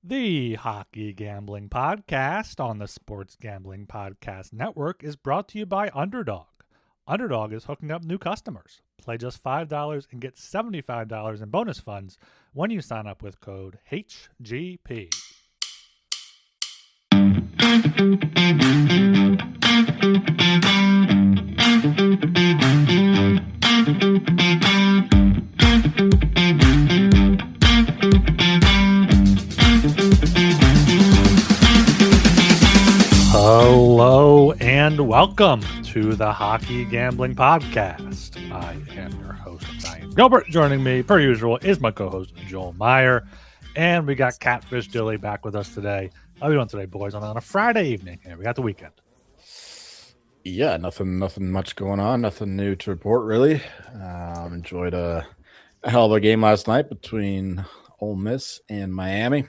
The Hockey Gambling Podcast on the Sports Gambling Podcast Network is brought to you by Underdog. Underdog is hooking up new customers. Play just $5 and get $75 in bonus funds when you sign up with code HGP. Hello and welcome to the Hockey Gambling Podcast. I am your host, Ryan Gilbert. Joining me, per usual, is my co-host, Joel Meyer. And we got Catfish Dilly back with us today. How are we doing today, boys? On a Friday evening here. We got the weekend. Yeah, nothing much going on. Nothing new to report, really. Enjoyed a hell of a game last night between Ole Miss and Miami.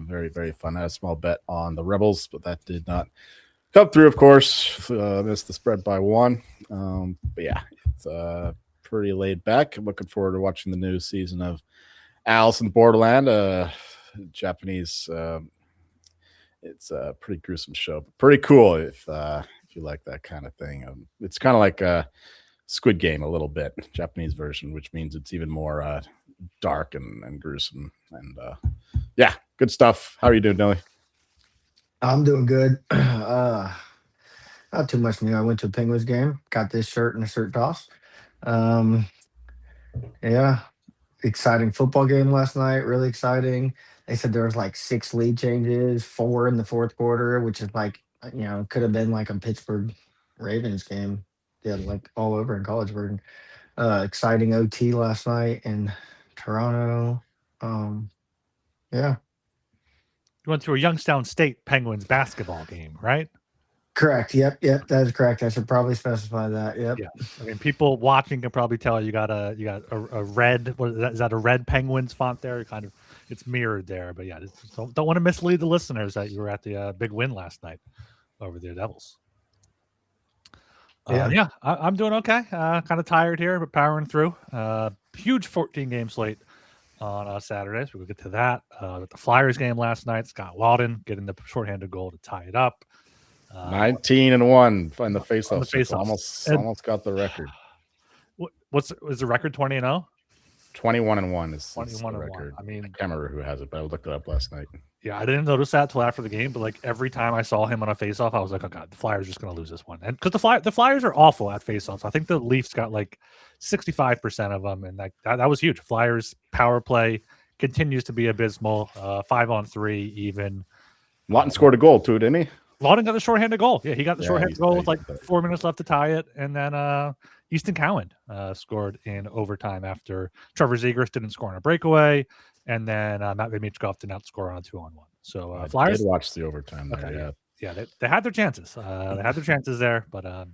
Very, very fun. I had a small bet on the Rebels, but that did not come through, of course. Missed the spread by one. But yeah, it's pretty laid back. I'm looking forward to watching the new season of Alice in Borderland. Japanese. It's a pretty gruesome show, but pretty cool if you like that kind of thing. It's kind of like a Squid Game a little bit, Japanese version, which means it's even more dark and gruesome. And yeah, good stuff. How are you doing, Nelly? I'm doing good. Not too much new. I went to a Penguins game, got this shirt and a shirt toss. Yeah, exciting football game last night. Really exciting. They said there was like 6 lead changes, 4 in the fourth quarter, which is like, could have been like a Pittsburgh Ravens game. Yeah, like all over in college version. Exciting OT last night in Toronto. Yeah. You went to a Youngstown State Penguins basketball game, right? Correct. Yep. That is correct. I should probably specify that. Yep. Yeah. I mean, people watching can probably tell you got a red. What is that? Is that a red Penguins font there? It's mirrored there. But yeah, don't want to mislead the listeners that you were at the big win last night over the Devils. Yeah, I'm doing okay. Kind of tired here, but powering through. Huge 14-game slate on Saturday, so we'll get to that. The Flyers game last night, Scott Walden getting the shorthanded goal to tie it up. 19-1 in the faceoff. Almost got the record. Is the record 20-0? 21-1 is 21 the record. I mean, I can't remember who has it, but I looked it up last night. Yeah, I didn't notice that till after the game, but like every time I saw him on a faceoff, I was like, "Oh God, the Flyers are just going to lose this one." And because the Flyers are awful at faceoffs, I think the Leafs got like 65% of them, and that was huge. Flyers power play continues to be abysmal. 5-on-3 even. Lawton scored a goal too, didn't he? Lawton got the shorthanded goal. Yeah, he got the shorthanded goal with like 4 minutes left to tie it, and then Easton Cowan scored in overtime after Trevor Zegras didn't score on a breakaway. And then Matt Michkov did not score on a 2-on-1. So Flyers did watch the overtime there. Okay, yeah, they had their chances. They had their chances there, but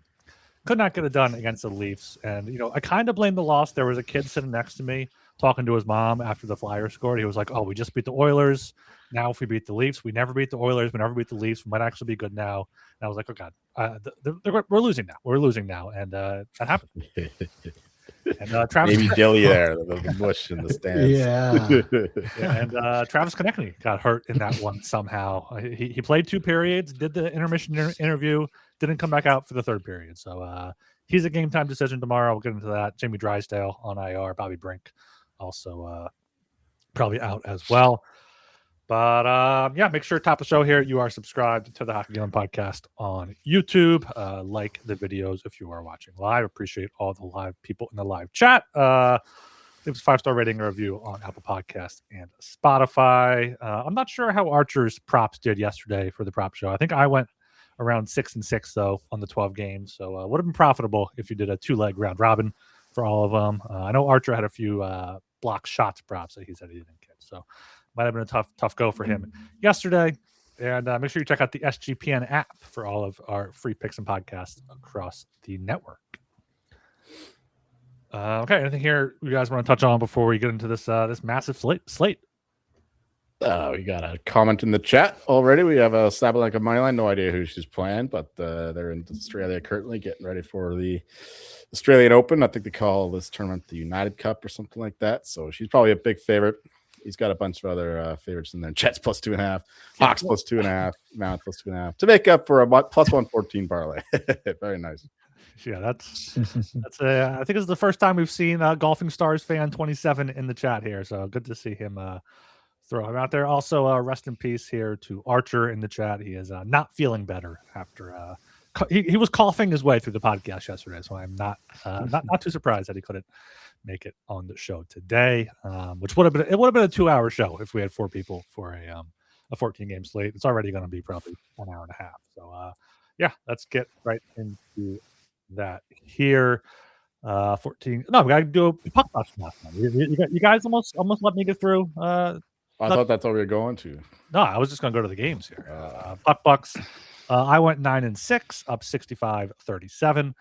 could not get it done against the Leafs. And I kind of blame the loss. There was a kid sitting next to me talking to his mom after the Flyers scored. He was like, "Oh, we just beat the Oilers. Now if we beat the Leafs, we never beat the Oilers. We never beat the Leafs. We might actually be good now." And I was like, "Oh God, we're losing now. We're losing now." And that happened. And Travis maybe Dilly there, the bush in the stands. Yeah. And Travis Konechny got hurt in that one somehow. He played 2 periods, did the intermission interview, didn't come back out for the 3rd period. So he's a game time decision tomorrow. We'll get into that. Jamie Drysdale on IR, Bobby Brink also probably out as well. But yeah, make sure to top the show here. You are subscribed to the Hockey Gambling Podcast on YouTube. Like the videos if you are watching live. Appreciate all the live people in the live chat. Leave us a 5-star rating or review on Apple Podcasts and Spotify. I'm not sure how Archer's props did yesterday for the prop show. I think I went around 6-6 though on the 12 games. So would have been profitable if you did a 2-leg round robin for all of them. I know Archer had a few block shots props that he said he didn't get. So might have been a tough go for him yesterday. And make sure you check out the SGPN app for all of our free picks and podcasts across the network. Okay, anything here you guys want to touch on before we get into this massive slate? We got a comment in the chat already. We have a Sabalenka moneyline. No idea who she's playing, but they're in Australia currently getting ready for the Australian Open. I think they call this tournament the United Cup or something like that. So she's probably a big favorite. he's got a bunch of other favorites in there. Jets plus 2.5, Hawks plus 2.5, Mount plus 2.5 to make up for a plus 114 parlay. Very nice. Yeah, that's I think it's the first time we've seen Golfing Stars fan 27 in the chat here. So good to see him throw him out there. Also, rest in peace here to Archer in the chat. He is not feeling better after he was coughing his way through the podcast yesterday. So I'm not too surprised that he couldn't make it on the show today, which would have been a 2-hour show if we had 4 people for a 14 game slate. It's already going to be probably 1 hour and a half. So yeah, let's get right into that here. 14. No, we got to do a puck box now. You guys almost let me get through. I thought that's what we were going to. No, I was just going to go to the games here. Puck bucks. I went 9-6, up 65-37.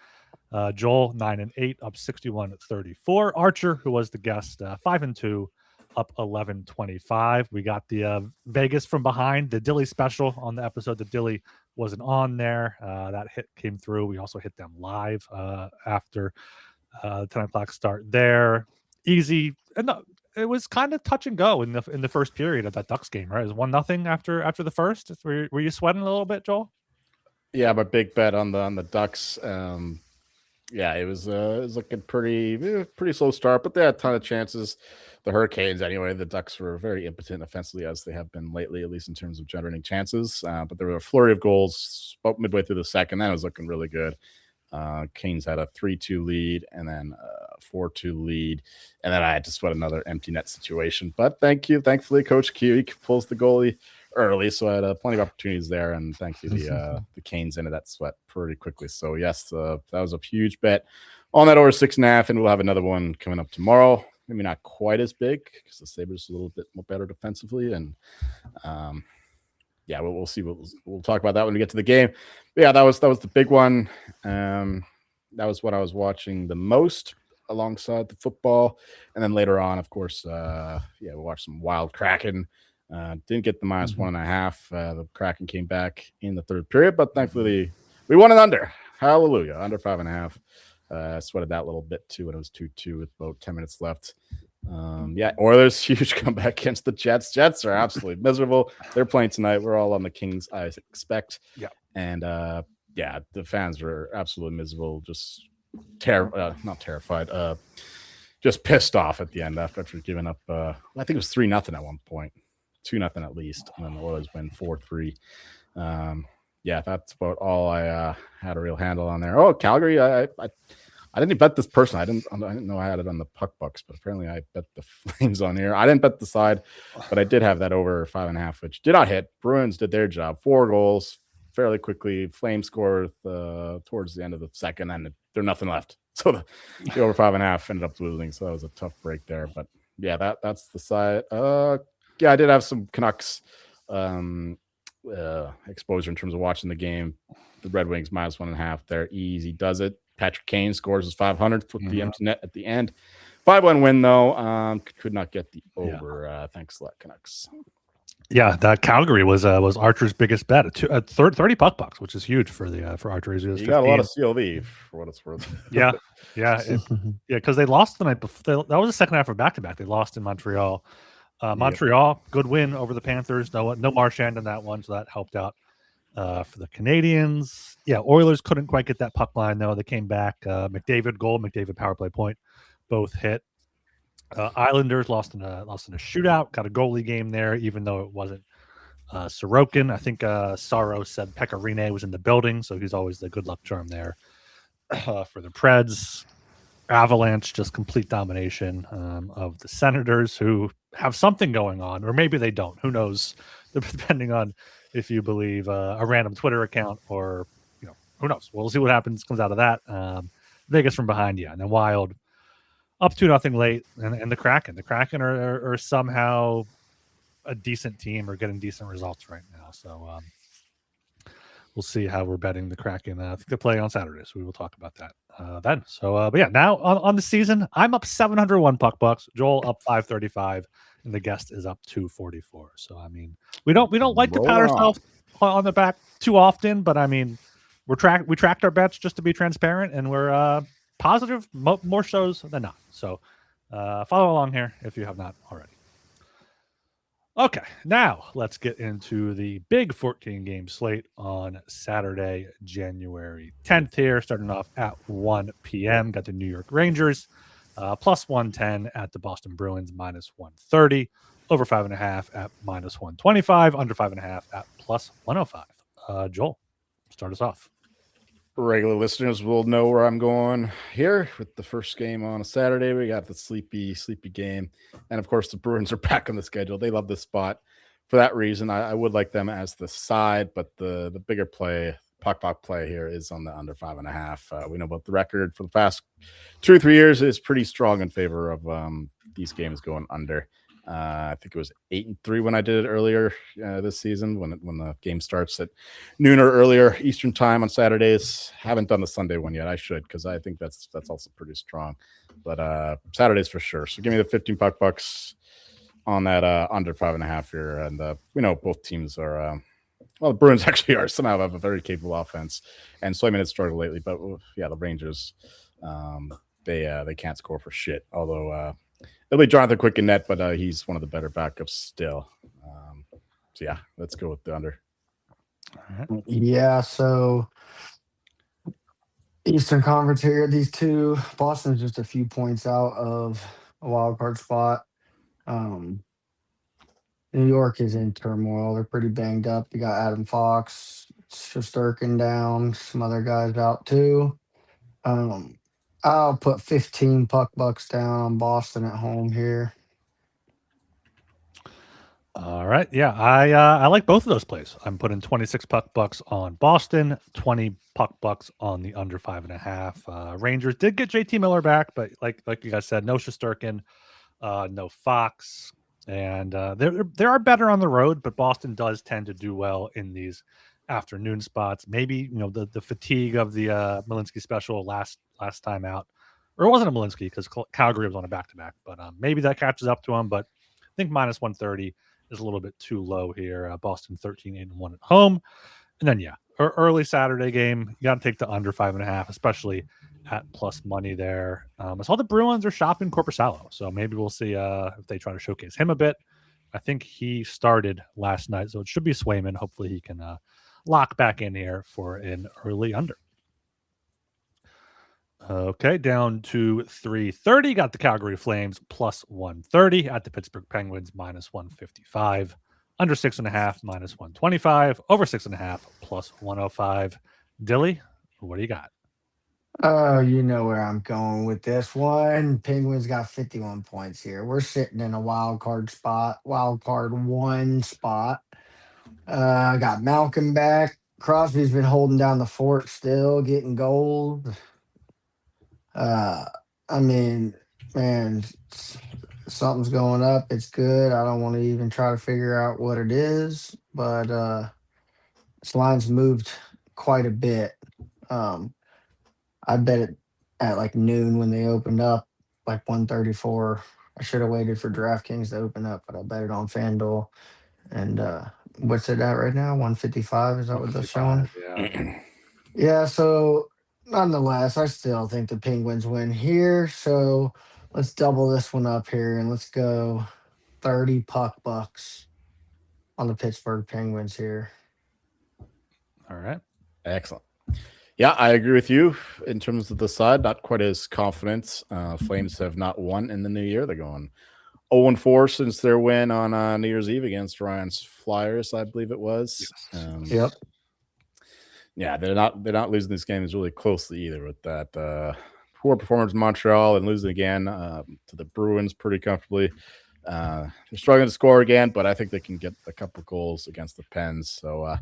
Joel 9-8, up 61-34. Archer, who was the guest, 5-2, up 11-25. We got the Vegas from behind, the Dilly special on the episode. The Dilly wasn't on there. That hit came through. We also hit them live after 10 o'clock start there. Easy. And it was kind of touch and go in the first period of that Ducks game, right? It was 1-0 after the first. Were you sweating a little bit, Joel? Yeah, but big bet on the Ducks. Yeah, it was looking pretty slow start, but they had a ton of chances. The Hurricanes, anyway, the Ducks were very impotent offensively, as they have been lately, at least in terms of generating chances. But there were a flurry of goals about midway through the second. Then it was looking really good. Canes had a 3-2 lead and then a 4-2 lead. And then I had to sweat another empty net situation. But thankfully, Coach Q pulls the goalie early, so I had plenty of opportunities there, and thankfully the Canes ended that sweat pretty quickly. So yes, that was a huge bet on that over 6.5, and we'll have another one coming up tomorrow. Maybe not quite as big because the Sabres are a little bit more better defensively, and yeah, we'll see. We'll talk about that when we get to the game. But yeah, that was the big one. That was what I was watching the most alongside the football, and then later on, of course, we watched some Wild Kraken. Didn't get the minus 1.5. The Kraken came back in the third period, but thankfully we won it under. Hallelujah. Under 5.5. Sweated that a little bit too when it was 2-2 with about 10 minutes left. Oilers, huge comeback against the Jets. Jets are absolutely miserable. They're playing tonight. We're all on the Kings, I expect. Yeah. And the fans were absolutely miserable. Just not terrified. Just pissed off at the end after giving up. I think it was 3-0 at one point. 2-0 at least, and then the Oilers win 4-3. That's about all I had a real handle on there. Oh, Calgary, I didn't bet this person. I didn't know I had it on the puck bucks, but apparently I bet the Flames on here. I didn't bet the side, but I did have that over 5.5, which did not hit. Bruins did their job. 4 goals fairly quickly. Flames scored towards the end of the second, and there's nothing left. So the over 5.5 ended up losing. So that was a tough break there. But yeah, that's the side. I did have some Canucks exposure in terms of watching the game. The Red Wings minus 1.5 there. Easy does it. Patrick Kane scores his 500th with the empty net at the end. 5-1 win, though. Could not get the over. Thanks a lot, Canucks. Yeah, that Calgary was Archer's biggest bet at 30 puck bucks, which is huge for Archer. You got a lot of CLV for what it's worth. Yeah, because they lost the night before. That was the second half of back-to-back. They lost in Montreal. Montreal, good win over the Panthers. No Marchand in that one, so that helped out for the Canadians. Yeah, Oilers couldn't quite get that puck line, though. They came back. McDavid goal, McDavid power play point, both hit. Islanders lost in a shootout. Got a goalie game there, even though it wasn't Sorokin. I think Saros said Pecorine was in the building, so he's always the good luck charm there for the Preds. Avalanche, just complete domination of the Senators, who have something going on, or maybe they don't. Who knows? Depending on if you believe a random Twitter account, or who knows? We'll see what happens. Comes out of that. Vegas from behind, and then Wild up 2-0 late, and the Kraken. The Kraken are somehow a decent team, or getting decent results right now. So we'll see how we're betting the Kraken. I think they're playing on Saturday, so we will talk about that then. So, but yeah, now on the season, I'm up 701 puck bucks. Joel up 535, and the guest is up 244. So, I mean, we don't like to pat ourselves on the back too often, but I mean, we tracked our bets just to be transparent, and we're positive more shows than not. So, follow along here if you have not already. Okay, now let's get into the big 14-game slate on Saturday, January 10th here, starting off at 1 p.m. Got the New York Rangers plus 110 at the Boston Bruins minus 130, over 5.5 at minus 125, under 5.5 at plus 105. Joel, start us off. Regular listeners will know where I'm going here with the first game on a Saturday. We got the sleepy game. And of course, the Bruins are back on the schedule. They love this spot. For that reason, I would like them as the side, but the bigger play, puck play here is on the under 5.5. We know about the record for the past 2 or 3 years is pretty strong in favor of these games going under. I think it was 8-3 when I did it earlier this season when the game starts at noon or earlier Eastern time on Saturdays. Haven't done the Sunday one yet. I should, because I think that's also pretty strong. But Saturdays for sure. So give me the 15 bucks on that under 5.5 here. And we know both teams are the Bruins actually are somehow have a very capable offense, and Swayman has struggled lately. But yeah, the Rangers they can't score for shit. Although it'll be Jonathan Quick in net, but he's one of the better backups still. So yeah, let's go with the under. Right. Yeah, so Eastern Conference here, these two, Boston's just a few points out of a wild card spot. New York is in turmoil. They're pretty banged up. You got Adam Fox, Shesterkin down, some other guys out too. I'll put 15 bucks down on Boston at home here. All right. Yeah, I like both of those plays. I'm putting 26 bucks on Boston, 20 bucks on the under 5.5. Rangers did get JT Miller back, but like you guys said, no Shesterkin, no Fox. And they are better on the road, but Boston does tend to do well in these afternoon spots. Maybe the fatigue of the Malinsky special last time out, or it wasn't a Malinsky because Calgary was on a back-to-back, but maybe that catches up to him. But I think minus 130 is a little bit too low here. Boston 13-1 at home, and then early Saturday game, you got to take the under 5.5, especially at plus money there. I saw the Bruins are shopping Korpisalo, so maybe we'll see if they try to showcase him a bit. I think he started last night, so it should be Swayman. Hopefully he can lock back in here for an early under. Okay, down to 330. Got the Calgary Flames plus 130 at the Pittsburgh Penguins minus 155. Under 6.5 minus 125. Over 6.5 plus 105. Dilly, what do you got? Oh, you know where I'm going with this one. Penguins got 51 points here. We're sitting in a wild card 1 spot. Got Malcolm back. Crosby's been holding down the fort still, getting gold. I mean, man, something's going up. It's good. I don't want to even try to figure out what it is, but this line's moved quite a bit. I bet it at like noon when they opened up, like 134. I should have waited for DraftKings to open up, but I bet it on FanDuel. And what's it at right now? 155? Is that what they're showing? Yeah. Yeah, so nonetheless, I still think the Penguins win here. So let's double this one up here and let's go 30 bucks on the Pittsburgh Penguins here. All right. Excellent. Yeah, I agree with you in terms of the side. Not quite as confident. Flames have not won in the new year. They're going 0-4 since their win on New Year's Eve against Ryan's Flyers, I believe it was. Yep. Yeah, they're not losing these games really closely either with that poor performance in Montreal and losing again to the Bruins pretty comfortably. They're struggling to score again, but I think they can get a couple goals against the Pens. So,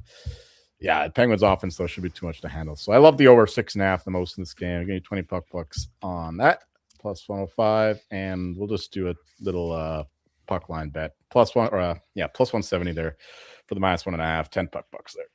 yeah, Penguins offense, though, should be too much to handle. So I love the over 6.5 the most in this game. I'm going to 20 bucks on that, plus 105, and we'll just do a little puck line bet. Plus 170 there for the minus 1.5, 10 bucks there.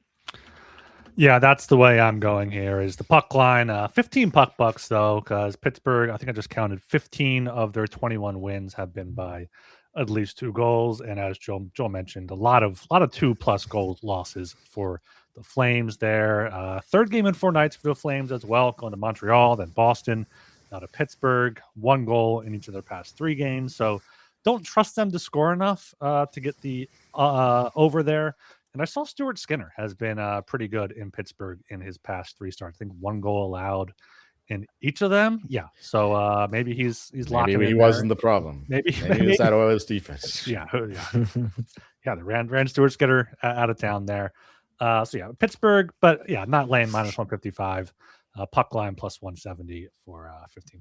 Yeah, that's the way I'm going here is the puck line. 15 bucks, though, because Pittsburgh, I think I just counted 15 of their 21 wins have been by at least 2 goals. And as Joel mentioned, a lot of 2+ goal losses for the Flames there. Third game in 4 nights for the Flames as well, going to Montreal, then Boston, now to Pittsburgh. 1 goal in each of their past 3 games. So don't trust them to score enough to get the over there. And I saw Stuart Skinner has been pretty good in Pittsburgh in his past 3 starts. I think 1 goal allowed in each of them. Yeah. So maybe he's locking maybe in he there. wasn't the problem. Maybe it was that Oilers defense. Yeah. Yeah. They ran Stuart Skinner out of town there. So yeah, Pittsburgh, but yeah, not laying minus 155. Puck line plus 170 for $15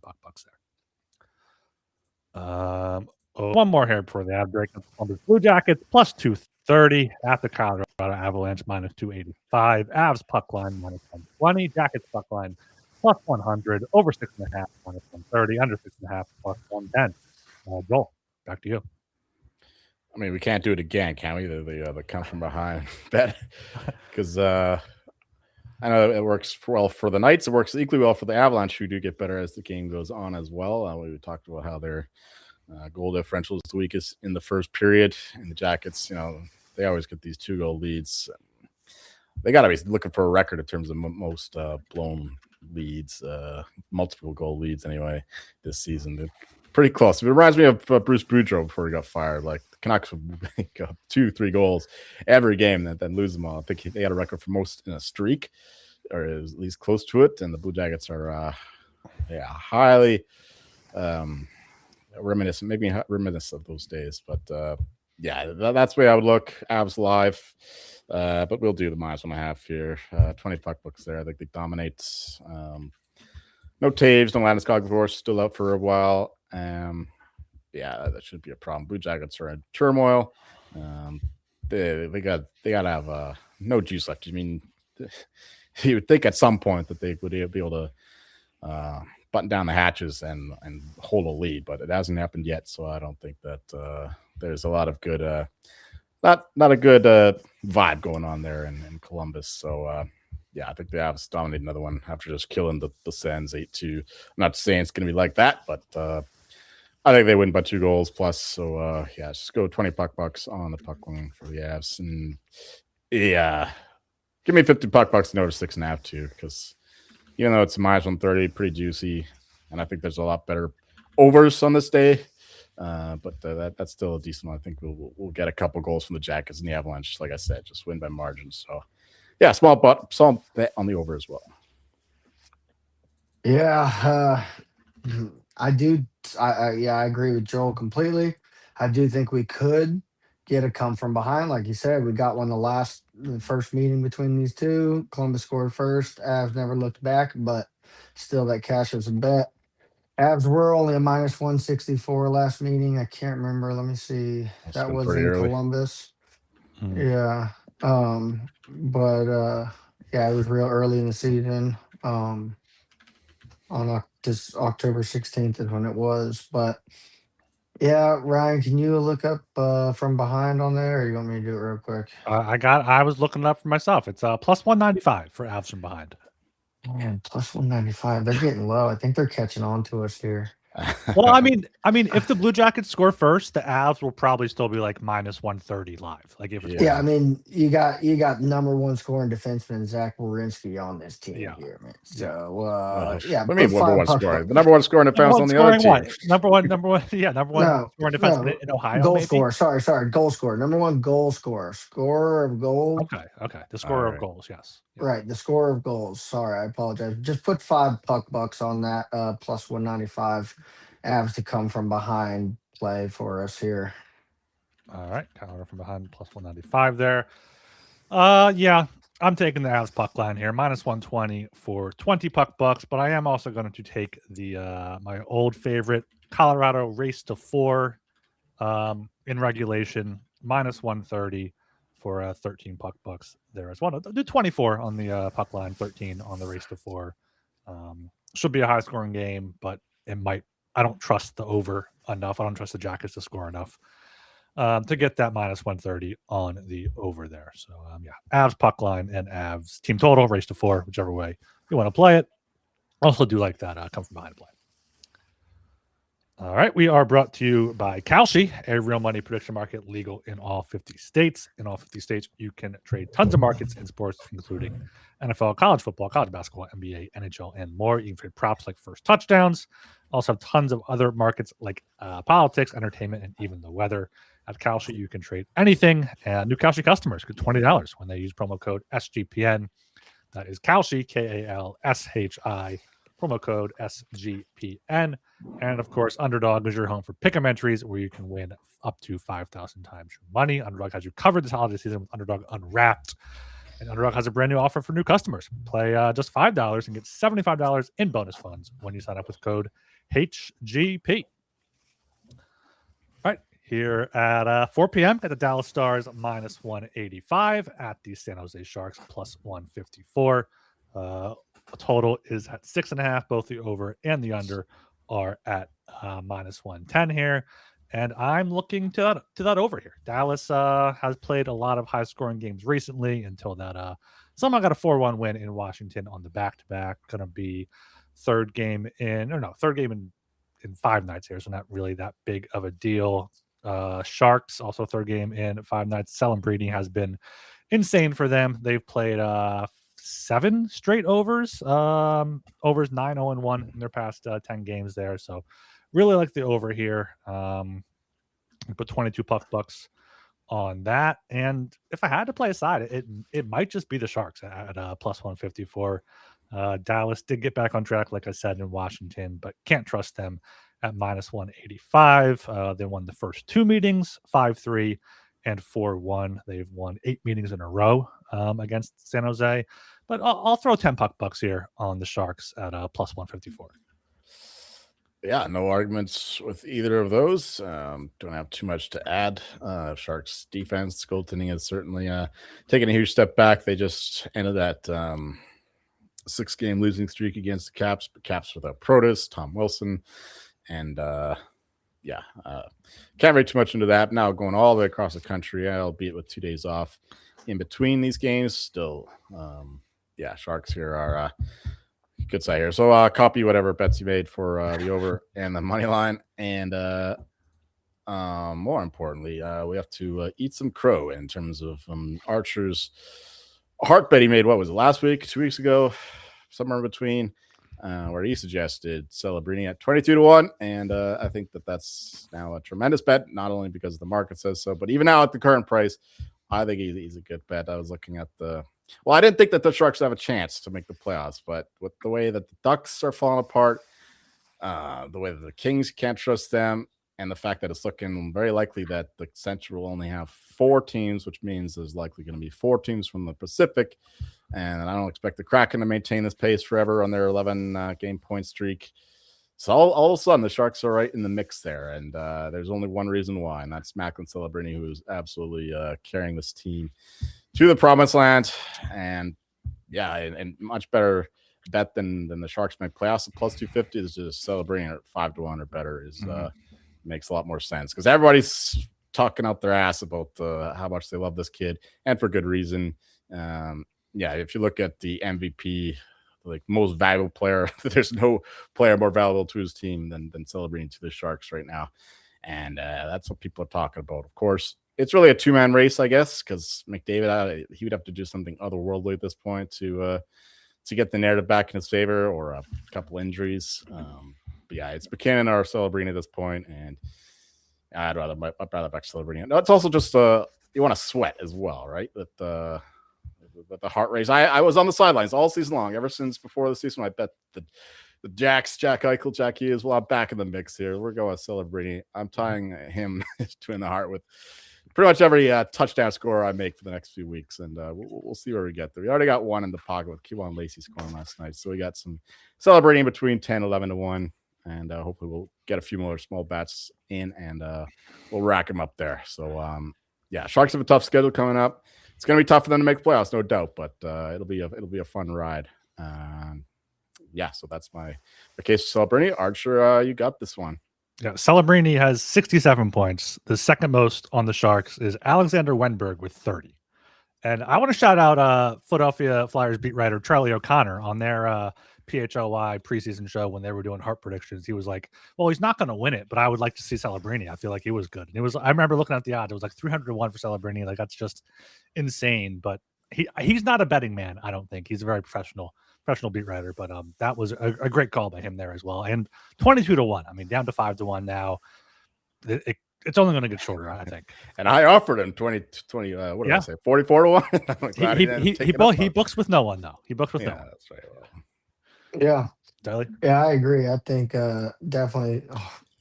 there. One more here before the ad break. The Blue Jackets plus 230 at the Colorado Avalanche minus 285. Avs puck line minus 120. Jackets puck line plus 100. Over 6.5 minus 130. Under 6.5 plus 110. Joel, back to you. I mean, we can't do it again, can we? The come from behind bet, because I know it works well for the Knights. It works equally well for the Avalanche, who do get better as the game goes on as well. We talked about how their goal differential is the weakest in the first period, and the Jackets, they always get these 2-goal leads. They got to be looking for a record in terms of most blown leads, multiple goal leads anyway this season. They're pretty close. It reminds me of Bruce Boudreau before he got fired. Like the Canucks would make up 2-3 goals every game and then lose them all. I think they had a record for most in a streak, or at least close to it. And the Blue Jackets are highly reminiscent of those days. But that's the way I would look. Avs live. But we'll do the minus 1.5 here. $20 there. I think they dominate. No Taves, no Landeskog, of course, still out for a while. That shouldn't be a problem. Blue Jackets are in turmoil. They got to have no juice left. I mean, you would think at some point that they would be able to button down the hatches and hold a lead, but it hasn't happened yet. So I don't think that there's a lot of good, not a good vibe going on there in Columbus. So I think the Avs dominate another one after just killing the Sens 8-2. I'm not saying it's going to be like that, but I think they win by 2 goals plus. So just go $20 on the puck line for the Avs, and give me $50 to notice 6.5 too, because even though it's minus 130, pretty juicy, and I think there's a lot better overs on this day. But that's still a decent one. I think we'll get a couple goals from the Jackets and the Avalanche. Like I said, just win by margin. So small bet on the over as well. Yeah, I do. I agree with Joel completely. I do think we could get a come from behind. Like you said, we got one the first meeting between these two. Columbus scored first. Avs never looked back, but still that cashes a bet. Avs were only a minus 164 last meeting. I can't remember. Let me see. That was in early. Columbus. Yeah. It was real early in the season. On October 16th is when it was. But yeah, Ryan, can you look up from behind on there, or you want me to do it real quick? I was looking it up for myself. It's plus 195 for Avs from behind. Man, plus 195. They're getting low. I think they're catching on to us here. Well, I mean, if the Blue Jackets score first, the Avs will probably still be like minus 130 live. Like if I mean, you got number 1 scoring defenseman Zach Werenski on this team here, man. So I mean, number 1 scoring. The number 1 scoring defense on the other team. Number one scoring defense in Ohio. Goal scorer. Sorry, goal scorer. Number 1 goal scorer. Scorer of goals. Okay. The scorer of goals, yes. Right, the scorer of goals. Sorry, I apologize. Just put $5 on that plus 195. Avs to come from behind play for us here. All right, Colorado from behind plus 195 there. I'm taking the Avs puck line here, minus 120 for $20 but I am also going to take the my old favorite Colorado race to 4 in regulation, minus 130 for $13 there as well. I'll do 24 on the puck line, 13 on the race to 4. Should be a high scoring game, but it might. I don't trust the over enough. I don't trust the Jackets to score enough to get that minus 130 on the over there. So, Avs puck line and Avs team total, race to 4, whichever way you want to play it. Also do like that come from behind play. All right, we are brought to you by Kalshi, a real money prediction market legal in all 50 states. In all 50 states, you can trade tons of markets in sports, including NFL, college football, college basketball, NBA, NHL, and more. You can trade props like first touchdowns. Also have tons of other markets like politics, entertainment, and even the weather. At Kalshi, you can trade anything. And new Kalshi customers get $20 when they use promo code SGPN. That is Kalshi, Kalshi. Promo code SGPN. And of course, Underdog is your home for pick'em entries where you can win up to 5,000 times your money. Underdog has you covered this holiday season with Underdog Unwrapped. And Underdog has a brand new offer for new customers. Play just $5 and get $75 in bonus funds when you sign up with code HGP. All right, here at 4 p.m. at the Dallas Stars minus 185 at the San Jose Sharks plus 154. Total is at 6.5. Both the over and the under are at minus 110 here. And I'm looking to that over here. Dallas has played a lot of high-scoring games recently until that somehow got a 4-1 win in Washington on the back-to-back. Going to be third game in 5 nights here, so not really that big of a deal. Sharks, also third game in 5 nights. Celebrini has been insane for them. They've played 7 straight overs. Overs 9-0-1 in their past 10 games there. So really like the over here. Put 22 puck bucks on that. And if I had to play a side, it might just be the Sharks at plus 154. Dallas did get back on track, like I said, in Washington, but can't trust them at minus 185. They won the first 2 meetings, 5-3 and 4-1. They've won 8 meetings in a row against San Jose. But I'll throw 10 puck bucks here on the Sharks at plus 154. Yeah, no arguments with either of those. Don't have too much to add. Sharks defense, goaltending is certainly taking a huge step back. They just ended that 6-game losing streak against the Caps, but Caps without Protas, Tom Wilson, and can't read too much into that. Now going all the way across the country, albeit with 2 days off in between these games, still, Sharks here are good side here. So copy whatever bets you made for the over and the money line. And more importantly, we have to eat some crow in terms of Archer's heart bet he made. What was it, last week, 2 weeks ago, somewhere in between, where he suggested Celebrini at 22-1. And I think that's now a tremendous bet, not only because the market says so, but even now at the current price, I think he's a good bet. I was looking at I didn't think that the Sharks have a chance to make the playoffs, but with the way that the Ducks are falling apart, the way that the Kings can't trust them, and the fact that it's looking very likely that the Central will only have 4 teams, which means there's likely going to be 4 teams from the Pacific. And I don't expect the Kraken to maintain this pace forever on their 11 game point streak. So all of a sudden, the Sharks are right in the mix there. And there's only one reason why, and that's Macklin Celebrini, who is absolutely carrying this team to the promised land. And much better bet than the Sharks make playoffs at plus 250 is just Celebrini at 5-1 or better makes a lot more sense, because everybody's talking out their ass about how much they love this kid, and for good reason. If you look at the MVP, like most valuable player, there's no player more valuable to his team than Celebrini to the Sharks right now. And that's what people are talking about. Of course, it's really a 2-man race, I guess, because McDavid, he would have to do something otherworldly at this point to get the narrative back in his favor, or a couple injuries. It's McKinnon or Celebrini at this point, and I'd rather back Celebrini. No, it's also just you want to sweat as well, right? With the heart race. I was on the sidelines all season long, ever since before the season. I bet the Jack Eichel, Jack Hughes. Well, I'm back in the mix here. We're going Celebrini. I'm tying him to in the heart with pretty much every touchdown scorer I make for the next few weeks, and we'll see where we get there. We already got one in the pocket with Kewan Lacey scoring last night, so we got some celebrating between 10, 11-1, and hopefully we'll get a few more small bats in, and we'll rack them up there. So Sharks have a tough schedule coming up. It's going to be tough for them to make playoffs, no doubt, but it'll be a fun ride. So that's my case for Celebrini. Archer, you got this one. Yeah, Celebrini has 67 points. The second most on the Sharks is Alexander Wenberg with 30. And I want to shout out Philadelphia Flyers beat writer Charlie O'Connor on their PHLY preseason show when they were doing heart predictions. He was like, "Well, he's not going to win it, but I would like to see Celebrini. I feel like he was good." And it was. I remember looking at the odds. It was like 300-1 for Celebrini. Like that's just insane. But he's not a betting man. I don't think he's a very professional beat writer. But that was a great call by him there as well. And 22-1. I mean, down to 5-1 now. It's only going to get shorter, I think. And I offered him 20 what did I say? 44-1. He books with no one though. He books with no one. That's right. Yeah. Dilly? Yeah, I agree. I think definitely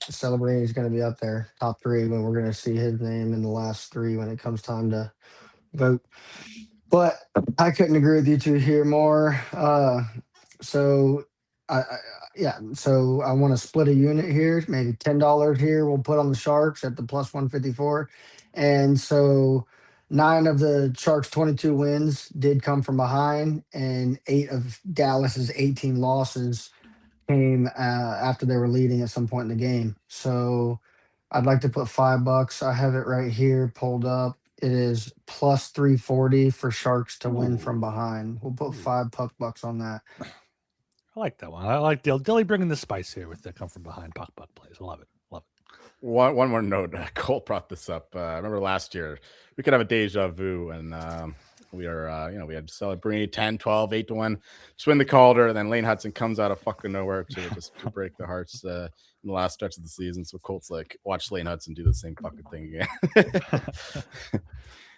Celebrini is going to be up there, top 3, when we're going to see his name in the last 3 when it comes time to vote. But I couldn't agree with you two here more. So I want to split a unit here, maybe $10 here. We'll put on the Sharks at the plus 154. And so 9 of the Sharks' 22 wins did come from behind, and 8 of Dallas's 18 losses came after they were leading at some point in the game. So I'd like to put $5. I have it right here pulled up. It is plus 340 for Sharks to win from behind. We'll put $5 on that. I like that one. I like Dilly bringing the spice here with the come from behind puck plays. I love it. One more note. Cole brought this up. I remember last year we could have a deja vu, and we are, we had Celebrini 10, 12, 8-1, just win the Calder, and then Lane Hudson comes out of fucking nowhere to break the hearts in the last stretch of the season. So Colt's like, watch Lane Hudson do the same fucking thing again.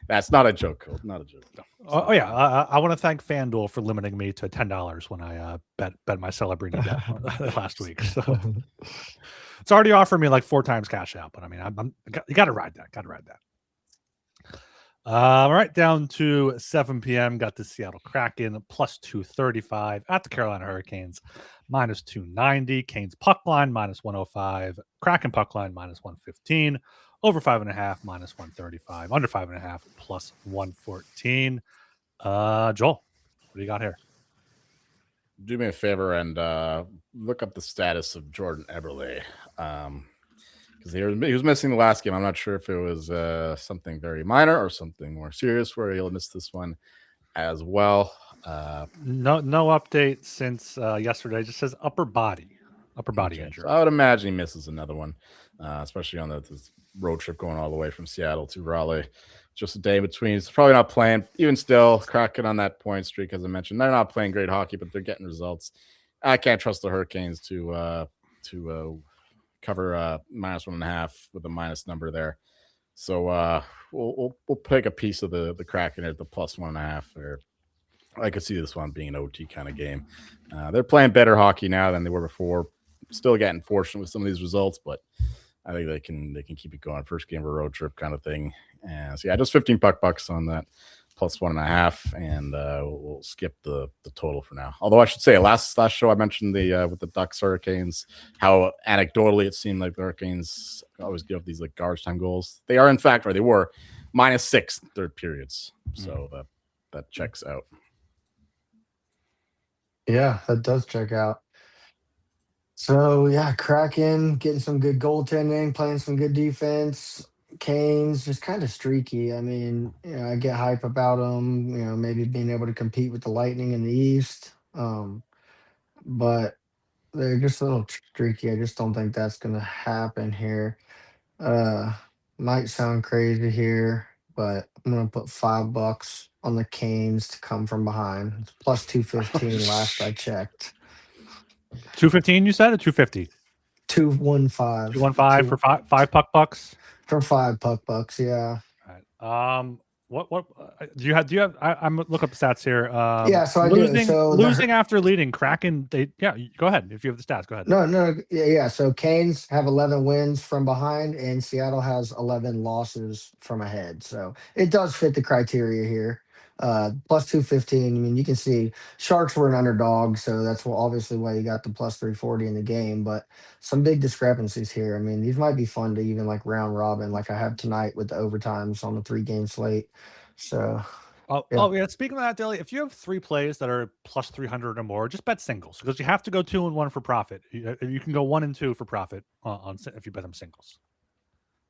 That's not a joke, Colt. Not a joke. No. Oh yeah, I want to thank FanDuel for limiting me to $10 when I bet my Celebrini bet last week. So it's already offered me like 4 times cash out, but I mean, you got to ride that. All right, down to 7 p.m. Got the Seattle Kraken plus 235 at the Carolina Hurricanes minus 290. Canes puck line minus 105. Kraken puck line minus 115. Over 5.5 minus 135. Under 5.5 plus 114. Joel, what do you got here? Do me a favor and look up the status of Jordan Eberle. Because he was missing the last game. I'm not sure if it was something very minor or something more serious where he'll miss this one as well. No update since yesterday. It just says upper body injury. So I would imagine he misses another one, especially on this road trip going all the way from Seattle to Raleigh. Just a day between. He's probably not playing. Even still, Kraken on that point streak, as I mentioned. They're not playing great hockey, but they're getting results. I can't trust the Hurricanes to cover minus 1.5 with a minus number there. So we'll pick a piece of the Kraken at the plus 1.5. Or I could see this one being an OT kind of game. They're playing better hockey now than they were before. Still getting fortunate with some of these results, but I think they can keep it going. First game of a road trip kind of thing. And so yeah, just $15 on that plus 1.5, and we'll skip the total for now. Although I should say, last show I mentioned the with the Ducks Hurricanes, how anecdotally it seemed like the Hurricanes always give these like garbage time goals. They are in fact, or they were, -6 third periods. So that checks out. Yeah, that does check out. So yeah, Kraken getting some good goaltending, playing some good defense. Canes just kind of streaky. I mean, I get hype about them. Maybe being able to compete with the Lightning in the East, but they're just a little streaky. I just don't think that's going to happen here. Might sound crazy here, but I'm going to put $5 on the Canes to come from behind. It's plus 215 last I checked. 215, you said, or 250? 215. 215 for five puck bucks. For $5 yeah. All right. What do you have? I'm look up the stats here. Yeah, so I do. So losing after leading, Kraken. Go ahead if you have the stats. Go ahead. No, yeah. So Canes have 11 wins from behind, and Seattle has 11 losses from ahead. So it does fit the criteria here. Plus 215. I mean, you can see Sharks were an underdog, so that's obviously why you got the plus 340 in the game. But some big discrepancies here. I mean, these might be fun to even like round robin, like I have tonight with the overtimes on the 3-game slate. So, yeah. Speaking of that, Dilly, if you have 3 plays that are plus 300 or more, just bet singles because you have to go 2 and 1 for profit. You can go 1 and 2 for profit on if you bet them singles.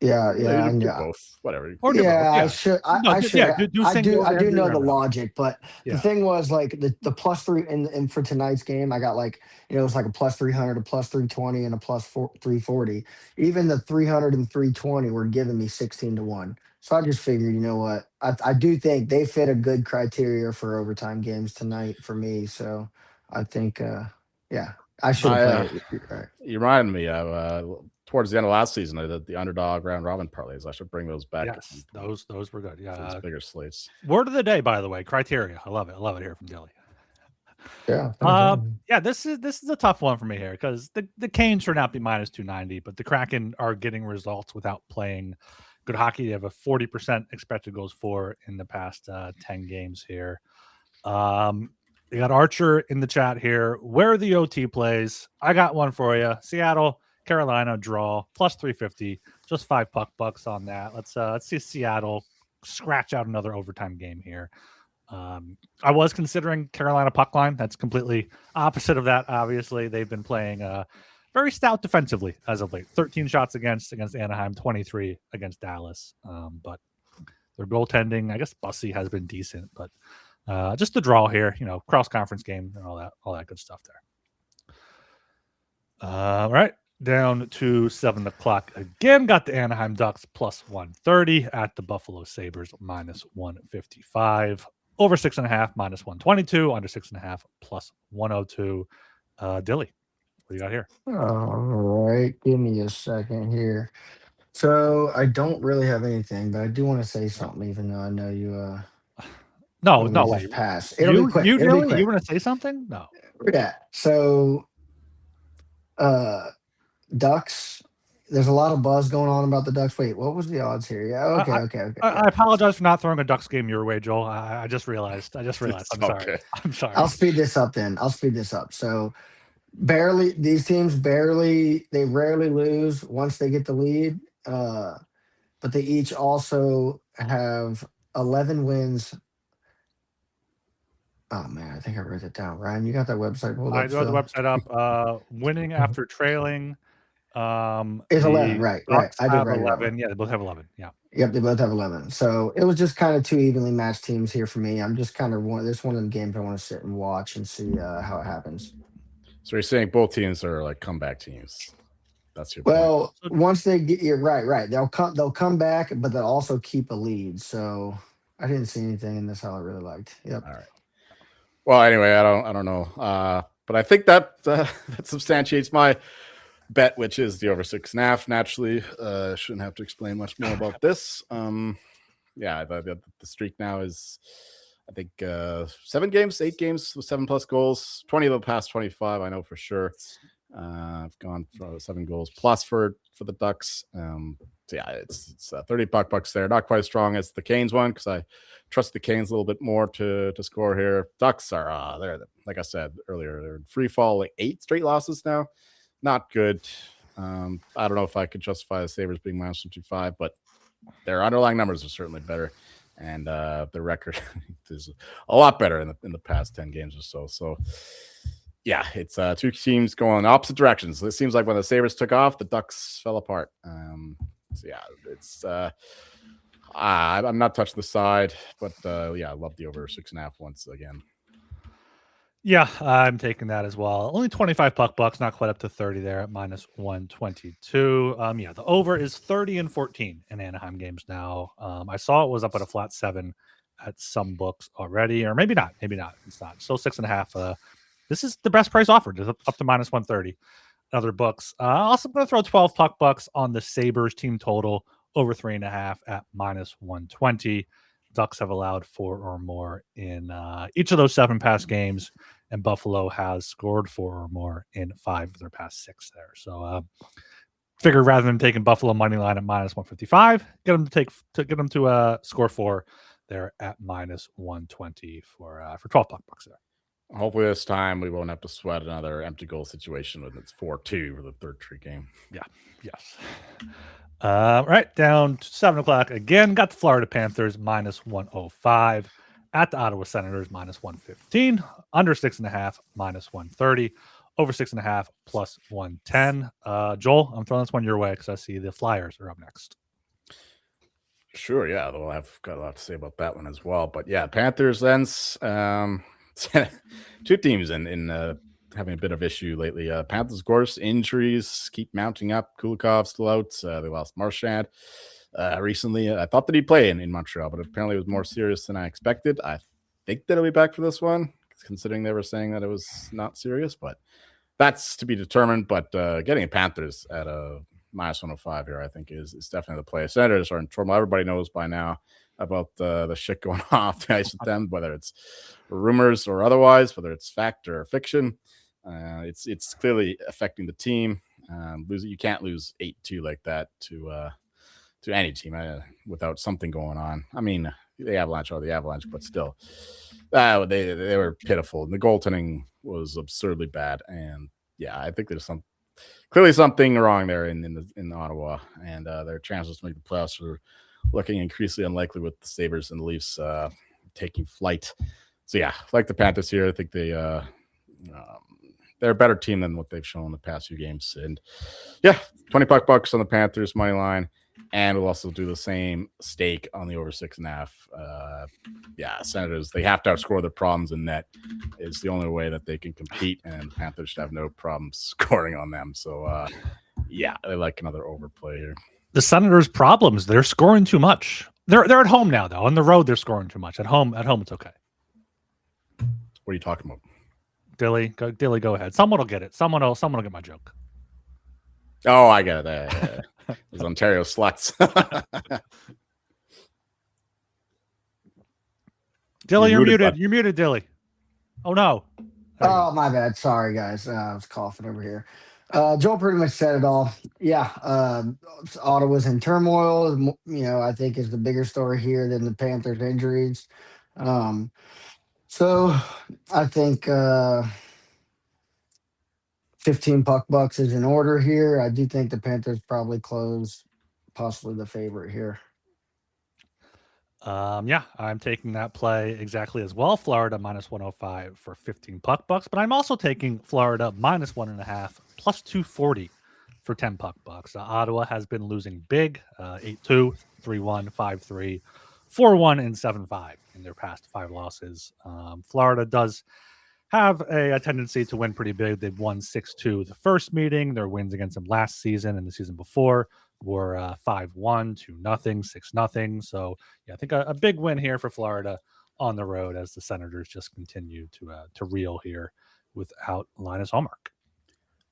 Yeah, Yeah, yeah, you do yeah. both. Whatever. Or do both. Yeah, I Yeah. should. No, I should. do I do. singles I and do do know the random. logic, but the Yeah. thing was like the plus three and for tonight's game, I got like it was like a plus 300, a plus 320, and a plus 340. Even the 300 and 320 were giving me 16-1. So I just figured, you know what? I do think they fit a good criteria for overtime games tonight for me. So I think, yeah, I should have played it. You're right. You reminded me of towards the end of last season, I did the underdog round robin parlays. I should bring those back. Yes, those were good. Yeah, those bigger slates. Word of the day, by the way, criteria. I love it. I love it here from Dilly. Yeah. Yeah, this is a tough one for me here because the Canes turn out to be minus 290, but the Kraken are getting results without playing good hockey. They have a 40% expected goals for in the past 10 games here. You got Archer in the chat here. Where are the OT plays? I got one for you. Seattle, Carolina draw plus 350. Just $5 on that. Let's see Seattle scratch out another overtime game here. I was considering Carolina puck line. That's completely opposite of that. Obviously, they've been playing very stout defensively as of late. 13 shots against Anaheim, 23 against Dallas. But their goaltending, I guess Bussy has been decent, but just the draw here, cross conference game and all that good stuff there. All right. Down to 7 o'clock again. Got the Anaheim Ducks plus 130 at the Buffalo Sabres minus 155. Over 6.5 minus 122. Under 6.5 plus 102. Dilly, what do you got here? All right. Give me a second here. So I don't really have anything, but I do want to say something, even though I know you. No way. way. Pass. It'll be quick. It'll be quick. You want to say something? No. Yeah. So, Ducks. There's a lot of buzz going on about the Ducks. Wait, what was the odds here? Yeah. Okay. I apologize for not throwing a Ducks game your way, Joel. I just realized. I'm sorry. I'm sorry. I'll speed this up then. So these teams rarely lose once they get the lead. But they each also have 11 wins. Oh man, I think I wrote it down. Ryan, you got that website pulled up? I do have the website up. Winning after trailing. It's 11, right? I did 11. Yeah, they both have 11. Yeah. Yep, they both have 11. So it was just kind of two evenly matched teams here for me. I'm just kind of this one of the games I want to sit and watch and see how it happens. So you're saying both teams are like comeback teams? That's your point. Once they get you're right. They'll come back, but they'll also keep a lead. So I didn't see anything in this how I really liked. Yep. All right. Well, anyway, I don't know. But I think that substantiates my bet, which is the over 6.5. Naturally, shouldn't have to explain much more about this. Yeah, the streak now is, I think, 8 games with 7+ goals. 20 of the past 25, I know for sure. I've gone for 7 goals plus for the Ducks. So yeah, it's $30 there. Not quite as strong as the Canes one because I trust the Canes a little bit more to score here. Ducks are they're, like I said earlier, they're in free fall, like 8 straight losses now. Not good. I don't know if I could justify the Sabres being minus 125, but their underlying numbers are certainly better, and their record is a lot better in the past 10 games or so. So yeah, it's two teams going in opposite directions. It seems like when the Sabres took off, the Ducks fell apart. So yeah, it's I'm not touching the side, but yeah, I love the over 6.5 once again. Yeah, I'm taking that as well. Only $25, not quite up to 30 there at minus 122. Yeah, the over is 30 and 14 in Anaheim games now. I saw it was up at a flat 7 at some books already, or maybe not. It's not. Still 6.5. This is the best price offered, up to minus 130. Other books. Also going to throw $12 on the Sabres team total over 3.5 at minus 120. Ducks have allowed 4 or more in each of those 7 past games, and Buffalo has scored 4 or more in 5 of their past 6 there. So, figure rather than taking Buffalo money line at minus 155, get them to score 4 there at minus 120 for $12 there. Hopefully this time we won't have to sweat another empty goal situation when it's 4-2 for the third straight game. Yeah. Yes. Right, down to 7 o'clock again. Got the Florida Panthers minus 105 at the Ottawa Senators minus 115. Under 6.5 minus 130. Over 6.5 plus 110. Joel, I'm throwing this one your way because I see the Flyers are up next. Sure, yeah, though I've got a lot to say about that one as well. But yeah, Panthers ends two teams in having a bit of issue lately. Panthers, of course, injuries keep mounting up. Kulikov still out. They lost Marchand recently. I thought that he'd play in Montreal, but apparently it was more serious than I expected. I think that he'll be back for this one, considering they were saying that it was not serious, but that's to be determined. But getting a Panthers at a -105 here, I think, is definitely the play. Senators are in trouble. Everybody knows by now about the shit going off the ice with them, whether it's rumors or otherwise, whether it's fact or fiction. It's clearly affecting the team. You can't lose 8-2 like that to any team without something going on. I mean, the Avalanche are the Avalanche, but still, they were pitiful. And the goaltending was absurdly bad. And yeah, I think there's clearly something wrong there in Ottawa, and their chances to make the playoffs are looking increasingly unlikely with the Sabres and the Leafs taking flight. So yeah, like the Panthers here, I think they're a better team than what they've shown in the past few games. And yeah, $20 on the Panthers money line, and we'll also do the same stake on the over 6.5. Yeah, Senators, they have to outscore their problems in net. It's the only way that they can compete, and the Panthers should have no problem scoring on them. So yeah, I like another overplay here. The Senators' problems, they're scoring too much. They're at home now, though. On the road, they're scoring too much. At home, it's okay. What are you talking about? Dilly, go ahead. Someone will get it. Someone will get my joke. Oh, I get it. Those Ontario sluts. Dilly, you're muted. You're muted, Dilly. Oh, no. Oh, my bad. Sorry, guys. I was coughing over here. Joel pretty much said it all. Yeah, Ottawa's in turmoil. I think is the bigger story here than the Panthers' injuries. So I think 15 bucks is in order here. I do think the Panthers probably close, possibly the favorite here. Yeah, I'm taking that play exactly as well. Florida -105 for 15 bucks, but I'm also taking Florida -1.5 plus 240 for 10 bucks. Ottawa has been losing big, 8-2, 3-1, 5-3, 4-1, and 7-5 in their past 5 losses. Florida does have a tendency to win pretty big. They've won 6-2 the first meeting. Their wins against them last season and the season before were 5-1, 2-0, 6-0. So yeah, I think a big win here for Florida on the road as the Senators just continue to reel here without Linus Ullmark.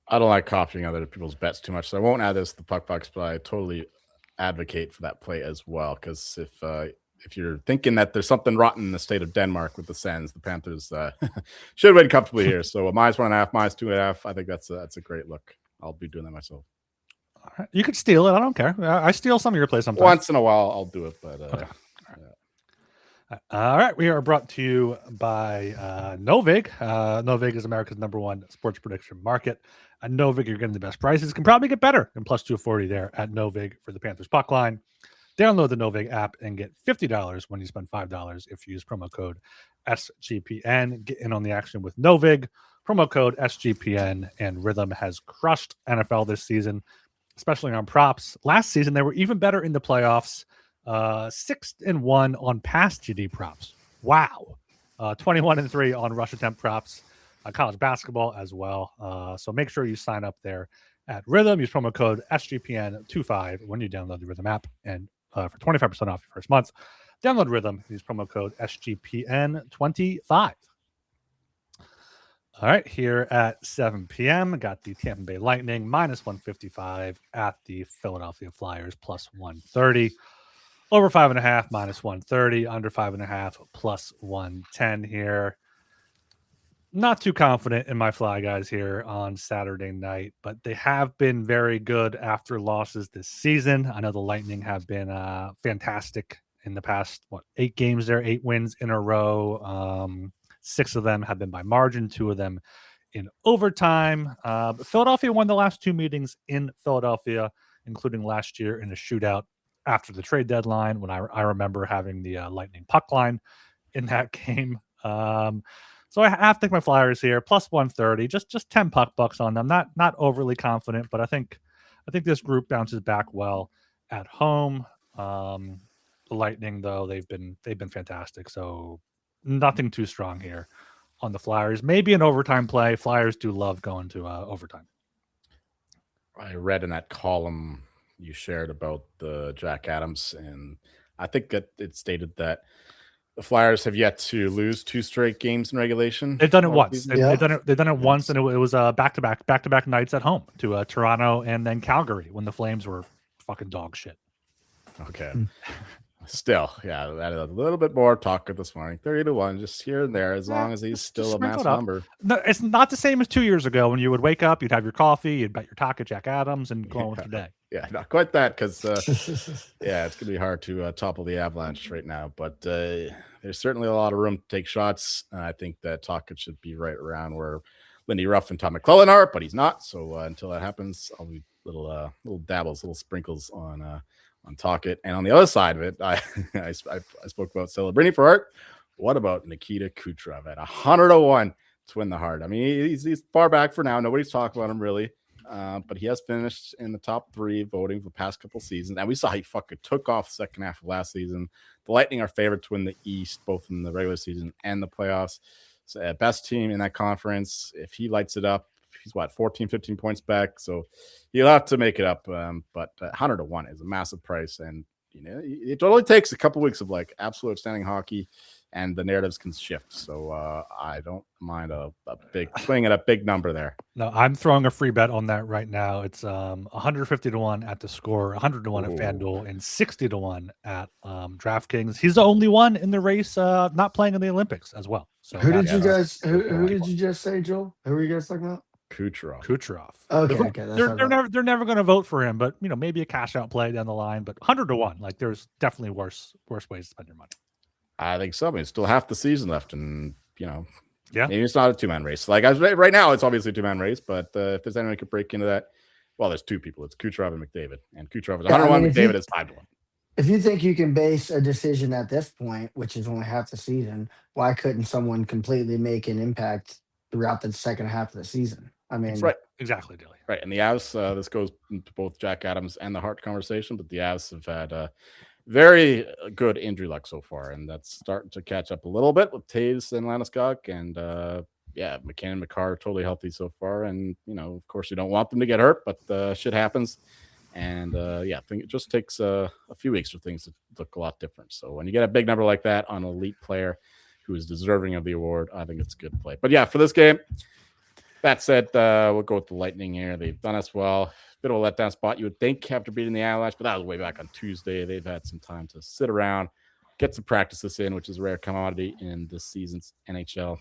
I don't like copying other people's bets too much, so I won't add this to the puck bucks, but I totally advocate for that play as well. Because if you're thinking that there's something rotten in the state of Denmark with the Sens, the Panthers should win comfortably here. So a -1.5, -2.5, I think that's a great look. I'll be doing that myself. All right. You could steal it. I don't care. I steal some of your plays sometimes. Once in a while, I'll do it. But okay. All right. We are brought to you by Novig. Novig is America's #1 sports prediction market. At Novig, you're getting the best prices. Can probably get better than plus 240 there at Novig for the Panthers puck line. Download the Novig app and get $50 when you spend $5 if you use promo code SGPN. Get in on the action with Novig. Promo code SGPN, and Rhythm has crushed NFL this season, especially on props. Last season, they were even better in the playoffs. 6-1 on past GD props. Wow. 21-3 on rush attempt props. College basketball as well. So make sure you sign up there at Rhythm. Use promo code SGPN25 when you download the Rhythm app, and for 25% off your first month. Download Rhythm. Use promo code SGPN25. All right, here at 7 p.m., got the Tampa Bay Lightning -155 at the Philadelphia Flyers +130. Over 5.5 -130. Under 5.5 +110 here. Not too confident in my Fly guys here on Saturday night, but they have been very good after losses this season. I know the Lightning have been fantastic in the past, 8 games there, 8 wins in a row. 6 of them have been by margin, 2 of them in overtime. But Philadelphia won the last 2 meetings in Philadelphia, including last year in a shootout after the trade deadline, when I remember having the Lightning puck line in that game. So I have to take my Flyers here, +130, just 10 puck bucks on them. Not overly confident, but I think this group bounces back well at home. The Lightning, though, they've been fantastic. So nothing too strong here on the Flyers. Maybe an overtime play. Flyers do love going to overtime. I read in that column you shared about the Jack Adams, and I think that it stated that the Flyers have yet to lose 2 straight games in regulation. They've done it once. Yeah. They've done it once, and it was back to back nights at home to Toronto and then Calgary when the Flames were fucking dog shit. Okay. Still, yeah, that is a little bit more talk this morning. 30-1, just here and there, as long as he's still a massive number. No, it's not the same as 2 years ago when you would wake up, you'd have your coffee, you'd bet your taco Jack Adams, and go on with your day. Yeah, not quite that, because yeah, it's gonna be hard to topple the Avalanche right now. But there's certainly a lot of room to take shots. I think that Tocchet should be right around where Lindy Ruff and Tom McClellan are, but he's not. So until that happens, I'll be little dabbles, little sprinkles on Tocchet. And on the other side of it, I spoke about Celebrini for Hart. What about Nikita Kucherov at 100-1 to win the Hart? I mean, he's far back for now. Nobody's talking about him really. But he has finished in the top 3 voting for the past couple seasons. And we saw he fucking took off the second half of last season. The Lightning are favored to win the East, both in the regular season and the playoffs. So, best team in that conference. If he lights it up, he's 14, 15 points back. So he'll have to make it up. But 100-1 is a massive price. And, it only takes a couple weeks of like absolute outstanding hockey, and the narratives can shift. So I don't mind a big swing at a big number there. No, I'm throwing a free bet on that right now. It's 150-1 at the score, 100-1 at FanDuel, and 60-1 at DraftKings. He's the only one in the race not playing in the Olympics as well. So who did you just say, Joel? Who were you guys talking about? Kucherov. Okay. They're never going to vote for him, but maybe a cash out play down the line. But 100-1, like there's definitely worse ways to spend your money. I think so. I mean, still half the season left, and yeah, maybe it's not a 2-man race. Like right now, it's obviously a 2-man race. But if there's anyone who could break into that, well, there's 2 people. It's Kucherov and McDavid, and Kucherov is 101. McDavid is 5-1. If you think you can base a decision at this point, which is only half the season, why couldn't someone completely make an impact throughout the second half of the season? I mean, that's right, exactly, Dilly. Right, and the Avs. This goes into both Jack Adams and the Hart conversation, but the Avs have had very good injury luck so far, and that's starting to catch up a little bit with Taves and Landeskog, and McKinnon and Makar are totally healthy so far, and of course you don't want them to get hurt, but shit happens, and I think it just takes a few weeks for things to look a lot different. So when you get a big number like that on an elite player who is deserving of the award, I think it's a good play. But yeah, for this game, that said, we'll go with the Lightning here. They've done us well. Bit of a letdown spot, you would think, after beating the Avalanche, but that was way back on Tuesday. They've had some time to sit around, get some practices in, which is a rare commodity in this season's NHL,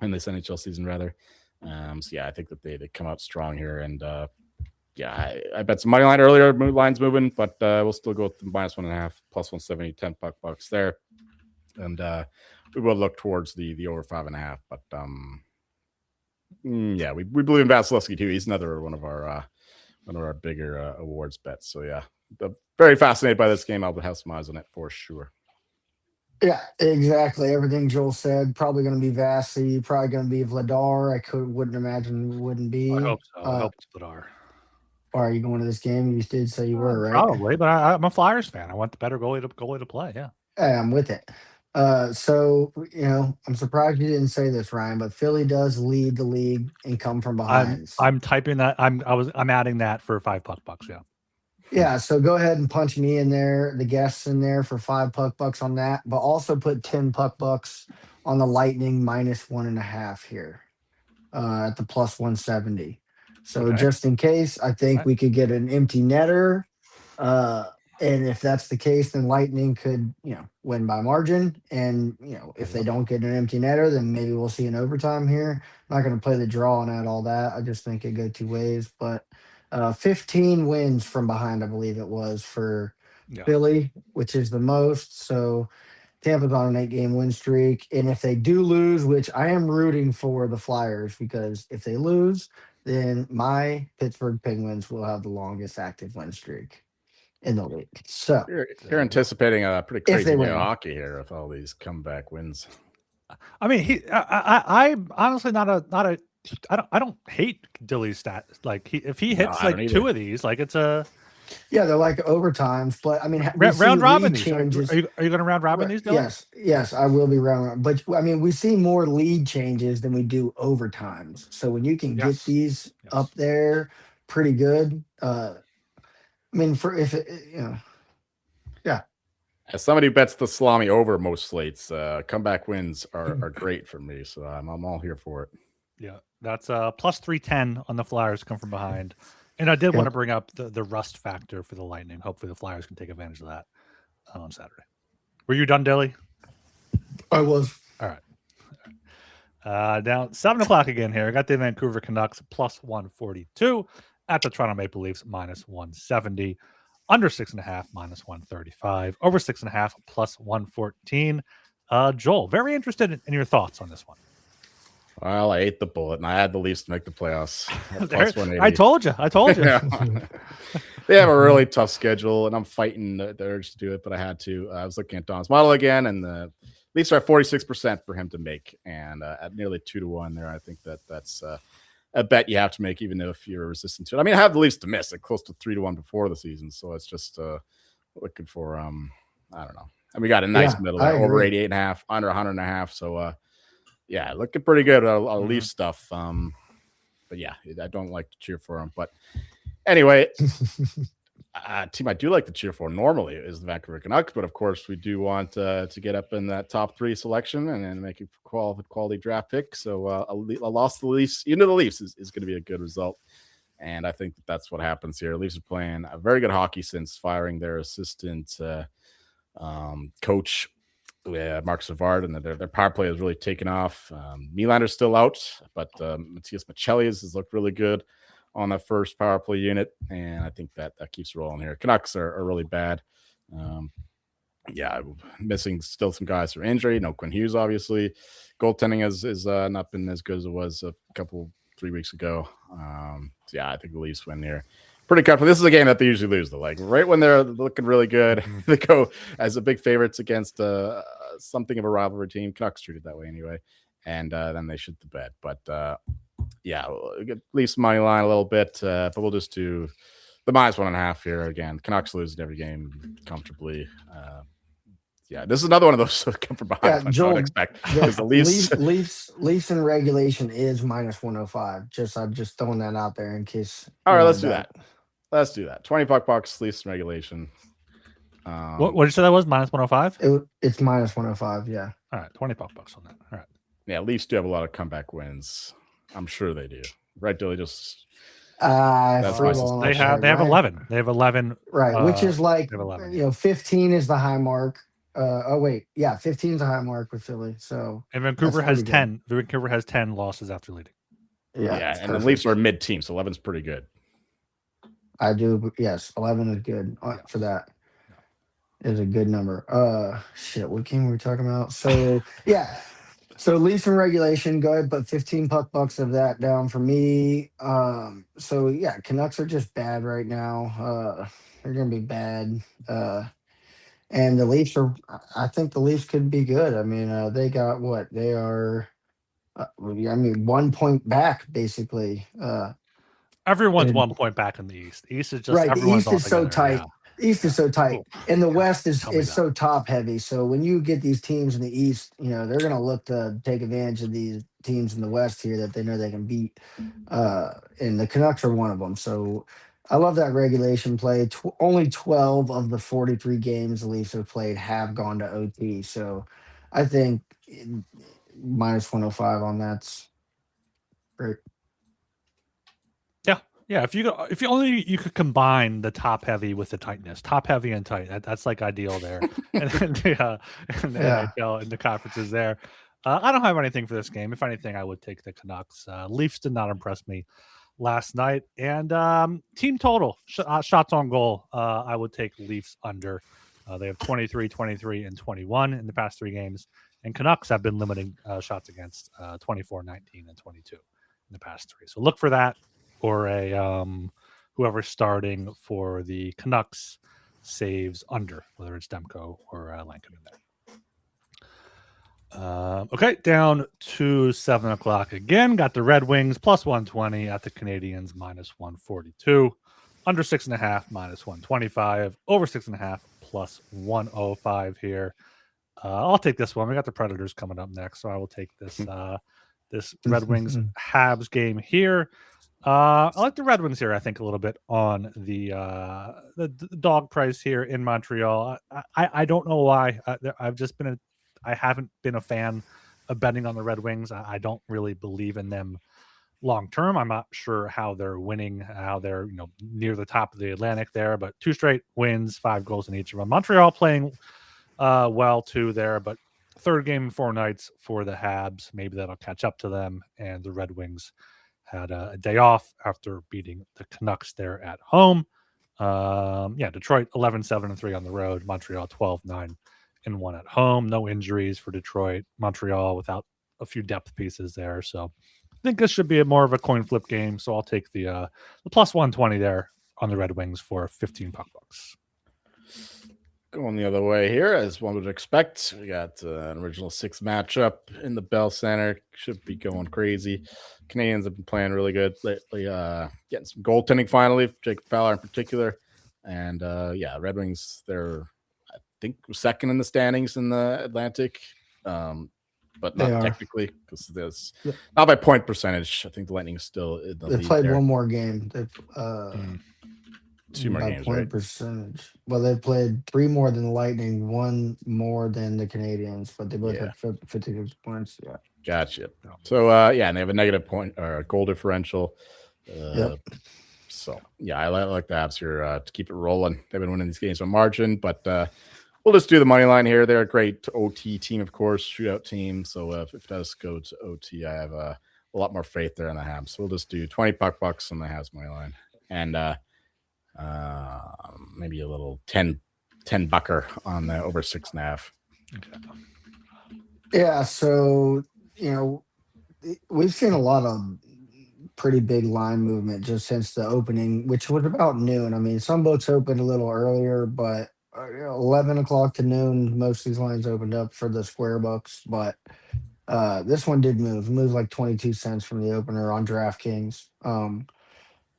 in this NHL season, rather. So, I think that they come out strong here. And, I bet some money line earlier, lines moving, but we'll still go with the -1.5, plus 170, $10 there. And we will look towards the over 5.5. But, we believe in Vasilevsky, too. He's another one of our bigger awards bets. So very fascinated by this game. I'll have some eyes on it for sure. Yeah, exactly. Everything Joel said. Probably going to be Vasi. Probably going to be Vladar. Wouldn't imagine wouldn't be. I hope so. I hope it's Vladar. Are you going to this game? You did say you were, right? Probably, but I'm a Flyers fan. I want the better goalie to play. Yeah. I'm with it. So I'm surprised you didn't say this, Ryan, but Philly does lead the league and come from behind. I'm typing that. I'm adding that for $5. Yeah. Yeah. So go ahead and punch me in there, the guests in there for $5 on that, but also put $10 on the Lightning -1.5 here at the plus 170. So just in case, I think we could get an empty netter. And if that's the case, then Lightning could, win by margin. And, if they don't get an empty netter, then maybe we'll see an overtime here. I'm not going to play the draw and add all that. I just think it go 2 ways. But 15 wins from behind, I believe it was, for Philly, which is the most. So Tampa's on an 8-game win streak. And if they do lose, which I am rooting for the Flyers, because if they lose, then my Pittsburgh Penguins will have the longest active win streak in the league. So you're anticipating a pretty crazy day of hockey here with all these comeback wins. I mean, I'm honestly not a I don't hate Dilly's stat. Like if he hits 2 of these, like it's a Yeah, they're like overtimes, but I mean, we see Round robin lead these. Are changes. you going to round robin these, Dylan? Yes, I will be round. But I mean, we see more lead changes than we do overtimes. So when you can get these up there pretty good, I mean, for if it, yeah. As somebody who bets the salami over most slates, comeback wins are great for me. So I'm all here for it. Yeah, that's plus 310 on the Flyers come from behind. And I did want to bring up the rust factor for the Lightning. Hopefully the Flyers can take advantage of that on Saturday. Were you done, Dilly? I was. All right. Down 7 o'clock again here. I got the Vancouver Canucks plus 142 at the Toronto Maple Leafs minus 170. Under 6.5 minus 135. Over 6.5 plus 114. Joel, very interested in your thoughts on this one. Well, I ate the bullet, and I had the Leafs to make the playoffs. I told you. They have a really tough schedule, and I'm fighting the urge to do it, but I had to. I was looking at Don's model again, and the Leafs are at 46% for him to make, and at nearly 2-1 there. I think that's a bet you have to make, even if you're resistant to it. I mean, I have the Leafs to miss it close to 3-1 before the season, so it's just looking for I don't know. And we got a nice middle there, over 88.5, under 100.5. So yeah, looking pretty good on Leaf stuff. But yeah, I don't like to cheer for them. But anyway, team I do like to cheer for normally is the Vancouver Canucks, but of course we do want to get up in that top 3 selection and then make a quality draft pick. So a loss to the Leafs, the Leafs is going to be a good result. And I think that's what happens here. The Leafs are playing a very good hockey since firing their assistant coach, Mark Savard, and their power play has really taken off. Nylander's still out, but Matthias Maccelli has looked really good on that first power play unit, and I think that keeps rolling here. Canucks are really bad. Missing still some guys for injury. No Quinn Hughes, obviously. Goaltending has not been as good as it was 3 weeks ago. I think the Leafs win here. Pretty confident. This is a game that they usually lose, though. Like right when they're looking really good, they go as a big favorites against something of a rivalry team. Canucks treated that way anyway, and then they shit the bed. But we'll get Leafs money line a little bit, but we'll just do the minus 1.5 here again. Canucks lose in every game comfortably. This is another one of those that come from behind. Joel, I don't expect because the Leafs in regulation is minus 105. I'm just throwing that out there in case. All right, let's do that. Let's do that. $25 Leafs in regulation. What did you say that was? Minus 105? It's minus 105. Yeah. All right, $25 on that. All right. Yeah, Leafs do have a lot of comeback wins. I'm sure they do. Right, Dilly? They have 11. They have 11. Right, which is like 15 is the high mark. 15 is the high mark with Philly. So and Vancouver has 10. Vancouver has 10 losses after leading. Yeah, and the Leafs are mid-team, so 11's pretty good. I do. Yes, 11 is good for that. Is a good number. What game were we talking about? So So Leafs in regulation, go ahead, put 15 bucks of that down for me. Canucks are just bad right now. They're gonna be bad. And the Leafs I think the Leafs could be good. I mean, they got what? They are 1 point back, basically. Everyone's 1 point back in the East. The East is just right. The East is so tight. East is so tight, and the West is so top heavy. So when you get these teams in the East, they're going to look to take advantage of these teams in the West here that they know they can beat. And the Canucks are one of them. So I love that regulation play. Only 12 of the 43 games the Leafs have played have gone to OT. So I think minus 105 on that's great. Yeah, if you could combine the top heavy with the tightness, top heavy and tight, that's like ideal there. And then the NHL and the conferences there. I don't have anything for this game. If anything, I would take the Canucks. Leafs did not impress me last night. And team total, shots on goal, I would take Leafs under. They have 23, 23, and 21 in the past 3 games. And Canucks have been limiting shots against 24, 19, and 22 in the past 3. So look for that. Or whoever's starting for the Canucks saves under, whether it's Demko or Lankinen there. Okay, down to 7 o'clock again. Got the Red Wings plus 120 at the Canadiens minus 142. Under 6.5 minus 125. Over 6.5 plus 105 here. I'll take this one. We got the Predators coming up next, so I will take this this Red Wings Habs game here. I like the Red Wings here. I think a little bit on the dog price here in Montreal. I don't know why. I haven't been a fan of betting on the Red Wings. I don't really believe in them long term. I'm not sure how they're winning, how they're near the top of the Atlantic there, but 2 straight wins, 5 goals in each of them. Montreal playing well too there, but third game in 4 nights for the Habs. Maybe that'll catch up to them, and the Red Wings had a day off after beating the Canucks there at home. Detroit 11-7-3 on the road. Montreal 12-9-1 at home. No injuries for Detroit. Montreal without a few depth pieces there. So I think this should be more of a coin flip game. So I'll take the plus 120 there on the Red Wings for 15 puck bucks. Going the other way here, as one would expect. We got an original 6 matchup in the Bell Center. Should be going crazy. Canadians have been playing really good lately, getting some goaltending finally, Jacob Fowler in particular. And Red Wings, they're, I think, second in the standings in the Atlantic, but not technically, because there's not by point percentage. I think the Lightning is still in the lead. They played there. one more game. 2 more games, point right? Percentage. Well, they played 3 more than the Lightning, 1 more than the Canadians, but they both had 56 points. Yeah. Gotcha. So, and they have a negative point or a goal differential. So, I like the Habs here to keep it rolling. They've been winning these games on margin, but we'll just do the money line here. They're a great OT team, of course, shootout team. So, if it does go to OT, I have a lot more faith there in the Habs. So, we'll just do 20 bucks on the Habs money line. And maybe a little 10 bucker on the over 6.5. Okay. Yeah, so we've seen a lot of pretty big line movement just since the opening, which was about noon. I mean, some books opened a little earlier, but 11 o'clock to noon, most of these lines opened up for the square books. But this one did move. It moved like 22 cents from the opener on DraftKings.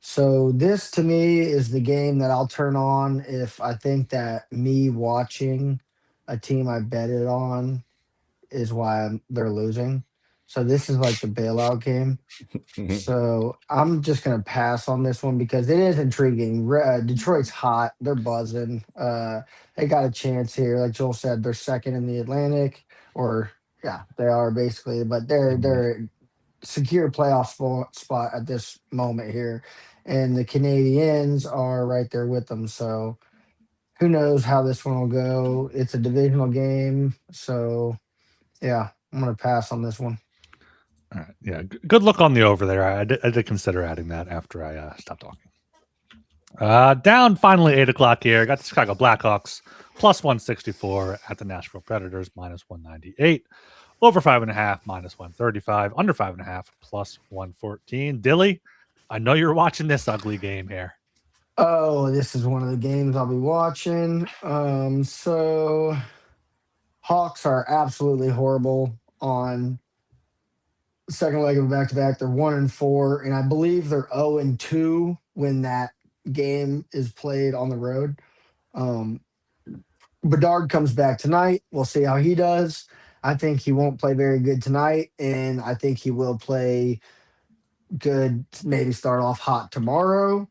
So this to me is the game that I'll turn on if I think that me watching a team I betted on is why they're losing. So this is like the bailout game. So I'm just going to pass on this one because it is intriguing. Detroit's hot. They're buzzing. They got a chance here. Like Joel said, they're second in the Atlantic, they are basically, but they're secure playoff spot at this moment here. And the Canadians are right there with them. So who knows how this one will go. It's a divisional game. So, I'm going to pass on this one. All right. Yeah. Good look on the over there. I did consider adding that after I stopped talking. Down finally 8 o'clock here. Got the Chicago Blackhawks plus 164 at the Nashville Predators minus 198. Over 5.5 minus 135. Under 5.5 plus 114. Dilly, I know you're watching this ugly game here. Oh, this is one of the games I'll be watching. So Hawks are absolutely horrible on second leg of a back-to-back. They're 1-4, and I believe they're 0-2 when that game is played on the road. Bedard comes back tonight. We'll see how he does. I think he won't play very good tonight, and I think he will play good, maybe start off hot tomorrow.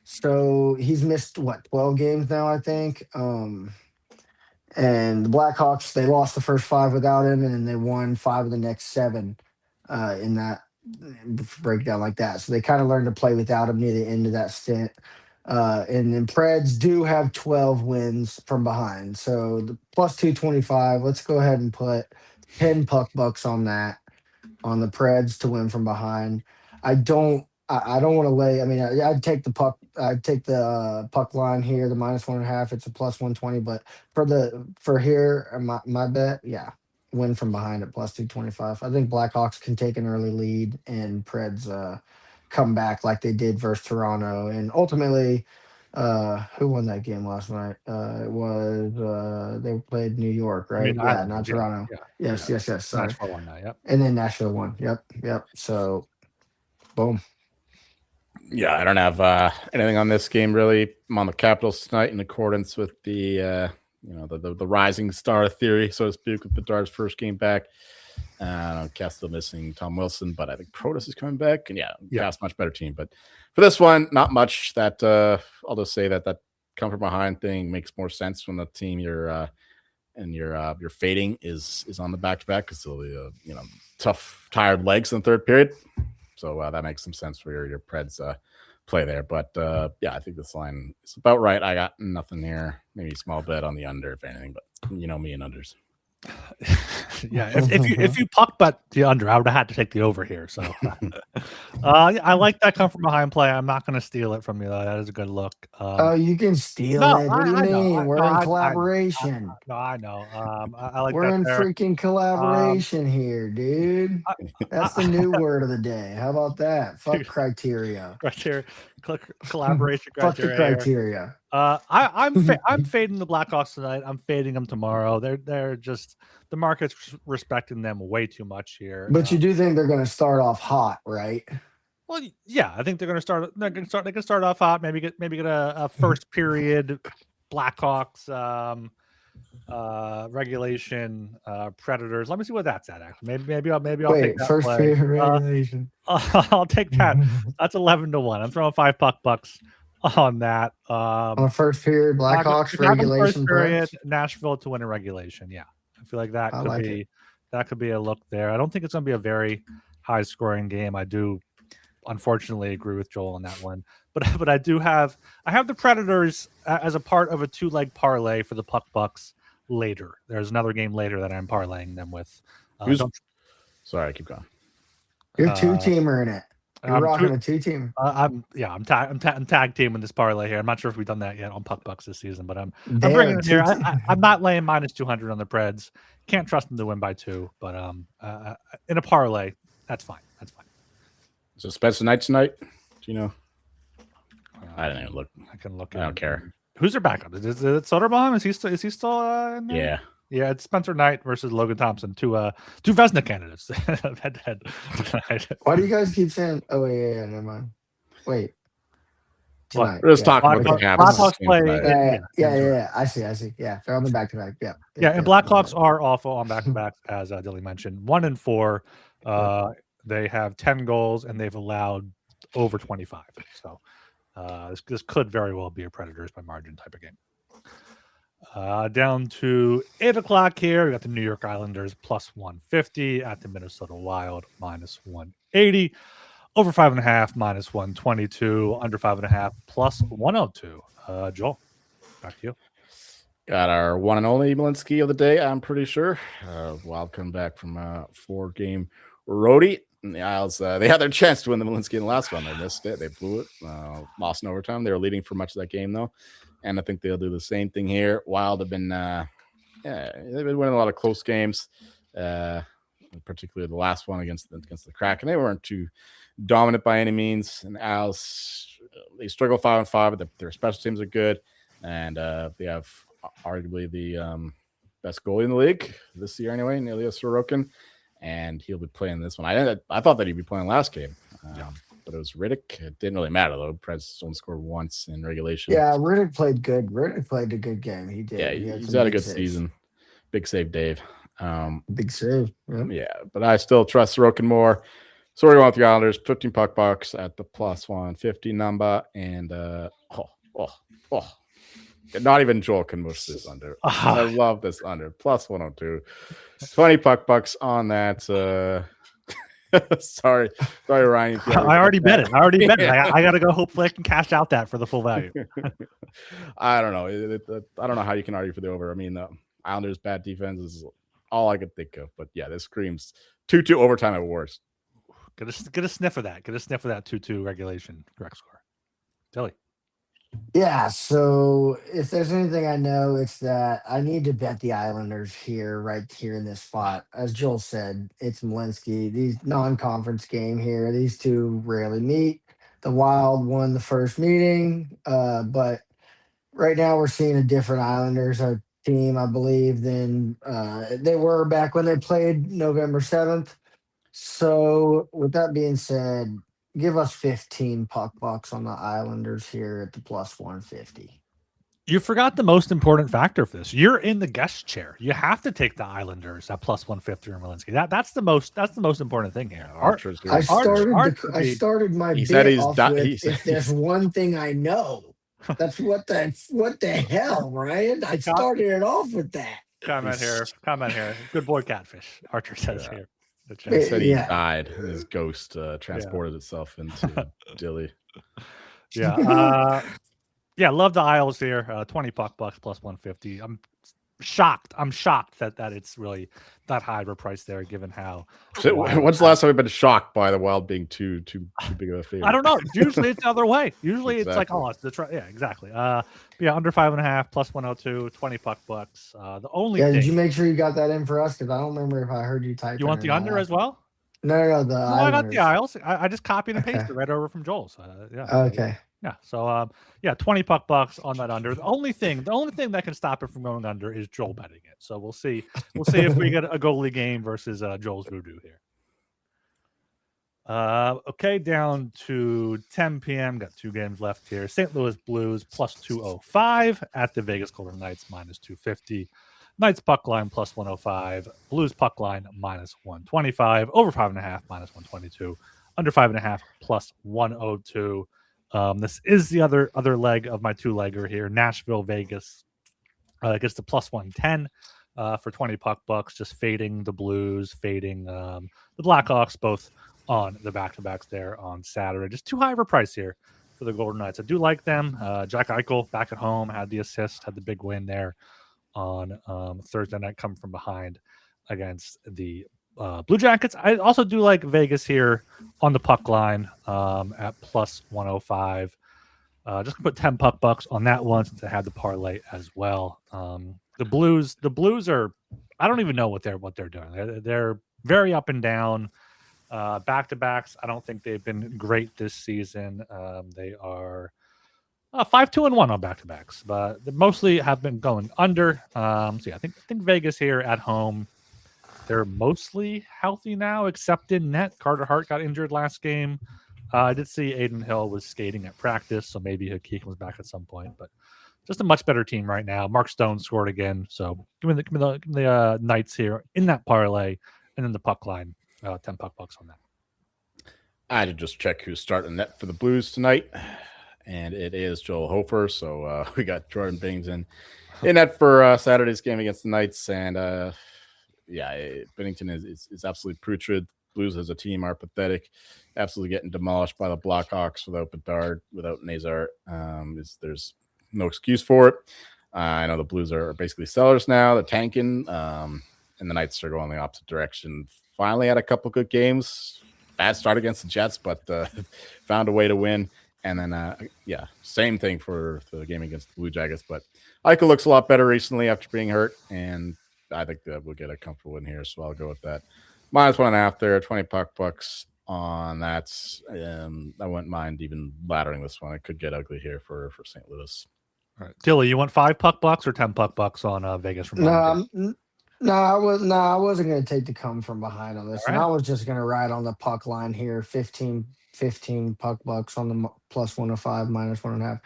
So he's missed 12 games now, I think. And the Blackhawks, they lost the first 5 without him, and then they won 5 of the next 7 in that breakdown like that. So they kind of learned to play without him near the end of that stint. And then Preds do have 12 wins from behind. So the plus 225, let's go ahead and put 10 puck bucks on that, on the Preds to win from behind. I don't want to lay. I mean, I'd take the puck. I'd take the puck line here, the minus 1.5. It's a plus 120. But for here, my bet, win from behind at plus 225. I think Blackhawks can take an early lead and Preds come back like they did versus Toronto. And ultimately, who won that game last night? It was they played New York, right? Not Toronto. Yeah. Yes. Sorry. Nashville won that. Yep. And then Nashville won. Yep. So, boom. Yeah, I don't have anything on this game really. I'm on the Capitals tonight in accordance with the the rising star theory, so to speak, with Bedard's first game back. Cass still missing Tom Wilson, but I think Protas is coming back, and Cass much better team. But for this one, not much. That I'll just say that come from behind thing makes more sense when the team you're fading is on the back to back because they'll be tough, tired legs in the third period. So that makes some sense for your Preds play there. But I think this line is about right. I got nothing here. Maybe a small bet on the under, if anything. But you know me and unders. If you puck bet the under, I would have had to take the over here. So I like that come from behind play. I'm not going to steal it from you. That is a good look. You can steal it. What do you mean? We're in collaboration. I know. I like We're that in there. freaking collaboration here, dude. That's the new word of the day. How about that? Fuck criteria. Collaboration criteria. Fuck the criteria. I'm fading the Blackhawks tonight. I'm fading them tomorrow. They're just the market's respecting them way too much here. But you do think they're going to start off hot, right? Well, yeah, I think they're going to start. They can start off hot. Maybe get a first period Blackhawks regulation Predators. Let me see what that's at. Actually, maybe I'll take that first play. period regulation. I'll take that. That's 11-1. I'm throwing $5 on that. On the first period, Blackhawks regulation period, Nashville to win a regulation. Yeah, I feel like that could be a look there. I don't think it's going to be a very high scoring game. I do unfortunately agree with Joel on that one, but I have the Predators as a part of a 2-leg parlay for the Puck Bucks later. There's another game later that I'm parlaying them with. Sorry, keep going. You're two-teamer in it. You're rocking a two-team. I'm tag teaming this parlay here. I'm not sure if we've done that yet on Puck Bucks this season, but I'm bringing it here. I'm not laying -200 on the Preds. Can't trust them to win by 2, but in a parlay, that's fine. That's fine. So Spencer Knight tonight? Do you know? I didn't even look. I can look. I don't care. Who's their backup? Is it Soderbaum? Is he still in there? Yeah. Yeah, it's Spencer Knight versus Logan Thompson, two Vezina candidates head to head. Why do you guys keep saying? Oh yeah, never mind. Wait. Tonight. We're just talking about the Blackhawks play. Yeah. I see. Yeah, they're on the back-to-back. Yeah. And Blackhawks are awful on back-to-back, as Dilly mentioned. 1-4. They have 10 goals and they've allowed over 25. So this could very well be a Predators by margin type of game. Down to 8 o'clock here. We got the New York Islanders +150 at the Minnesota Wild -180. Over 5.5 -122. Under 5.5 +102. Joel, back to you. Got our one and only Malinsky of the day, I'm pretty sure. Wild come back from a 4-game roadie. And the Isles, they had their chance to win the Malinsky in the last one. They missed it. They blew it. Lost in overtime. They were leading for much of that game, though. And I think they'll do the same thing here. Wild have been, they've been winning a lot of close games, particularly the last one against the Kraken. They weren't too dominant by any means. And Isles, they struggle 5-5, but their special teams are good. And they have arguably the best goalie in the league this year anyway, Ilya Sorokin. And he'll be playing this one. I thought that he'd be playing last game, but it was Riddick. It didn't really matter, though. Preds only scored once in regulation. Yeah, Riddick played good. Riddick played a good game. He did. Yeah, he's had a good season. Big save, Dave. Big save. Yeah, but I still trust Sorokin more. So we're going with the Islanders, 15 puck bucks at the +150 number. And, not even Joel can mush this under. I love this under. +102. 20 puck bucks on that. Sorry, Ryan. I already bet it. I got to go. Hopefully, I can cash out that for the full value. I don't know. I don't know how you can argue for the over. I mean, the Islanders' bad defense is all I could think of. But yeah, this screams 2-2 overtime at worst. Get a sniff of that. 2-2 regulation correct score. Dilly. Yeah, so if there's anything I know, it's that I need to bet the Islanders right here in this spot. As Joel said, it's Malinsky. These non-conference game here, these two rarely meet. The Wild won the first meeting, but right now we're seeing a different Islanders team, I believe, than they were back when they played November 7th. So with that being said, Give us 15 puck bucks on the Islanders here at the plus 150. You forgot the most important factor for this. You're in the guest chair. You have to take the Islanders at plus 150 or Malinsky. That's the most important thing here. Archer's here. I started my bit off with if there's one thing I know. That's what the hell, Ryan? I started it off with that. Comment here. Good boy, Catfish. Archer says here. He said he died. His ghost transported itself into Dilly. Yeah. Yeah, love the Isles here. 20 puck bucks plus 150. I'm shocked that it's really that high of a price there, given how. So, when's the last time we've been shocked by the Wild being too big of a favorite? I don't know. Usually it's the other way. Usually it's like, oh, it's the yeah, exactly. Yeah, under 5.5 plus 102, 20 puck bucks. The only thing, did you make sure you got that in for us? Because I don't remember if I heard you type. You want the under as well? No, I got the Isles. I just copied and pasted right over from Joel. So yeah. Okay. Yeah. So 20 puck bucks on that under. The only thing that can stop it from going under is Joel betting it. So we'll see. We'll see if we get a goalie game versus Joel's voodoo here. Okay, down to 10 p.m. Got 2 games left here. St. Louis Blues plus 205 at the Vegas Golden Knights minus 250. Knights puck line plus 105. Blues puck line minus 125. Over 5.5 minus 122. Under 5.5 plus 102. This is the other leg of my 2-legger here. Nashville, Vegas gets the plus 110 for 20 puck bucks, just fading the Blues, fading the Blackhawks, both on the back-to-backs there on Saturday. Just too high of a price here for the Golden Knights. I do like them. Jack Eichel back at home, had the assist, had the big win there on Thursday night, coming from behind against the Blue Jackets. I also do like Vegas here on the puck line at plus 105. Just gonna put 10 puck bucks on that one since I had the parlay as well. The Blues are, I don't even know what they're doing. They're very up and down. Back-to-backs, I don't think they've been great this season. They are 5-2-1 on back-to-backs, but they mostly have been going under. So yeah, I think Vegas here at home. They're mostly healthy now, except in net. Carter Hart got injured last game. I did see Aiden Hill was skating at practice, so maybe he comes back at some point. But just a much better team right now. Mark Stone scored again, so give me the Knights here in that parlay, and then the puck line, 10 puck bucks on that. I had to just check who's starting net for the Blues tonight, and it is Joel Hofer. So we got Jordan Bings in net for Saturday's game against the Knights, and Bennington is absolutely putrid. Blues as a team are pathetic, absolutely getting demolished by the Blackhawks without Bedard, without Nazar. There's no excuse for it. I know the Blues are basically sellers now. They're tanking, and the Knights are going the opposite direction. Finally had a couple good games. Bad start against the Jets, but found a way to win. And then, same thing for the game against the Blue Jackets. But Eichel looks a lot better recently after being hurt, and I think that we'll get a comfortable win here, so I'll go with that. Minus 1.5 there, 20 puck bucks on that. I wouldn't mind even laddering this one. It could get ugly here for St. Louis. All right, Dilly, you want 5 puck bucks or 10 puck bucks on Vegas from behind? I wasn't going to take the come from behind on this. Right. I was just going to ride on the puck line here, 15 puck bucks on the plus 105, minus 1.5.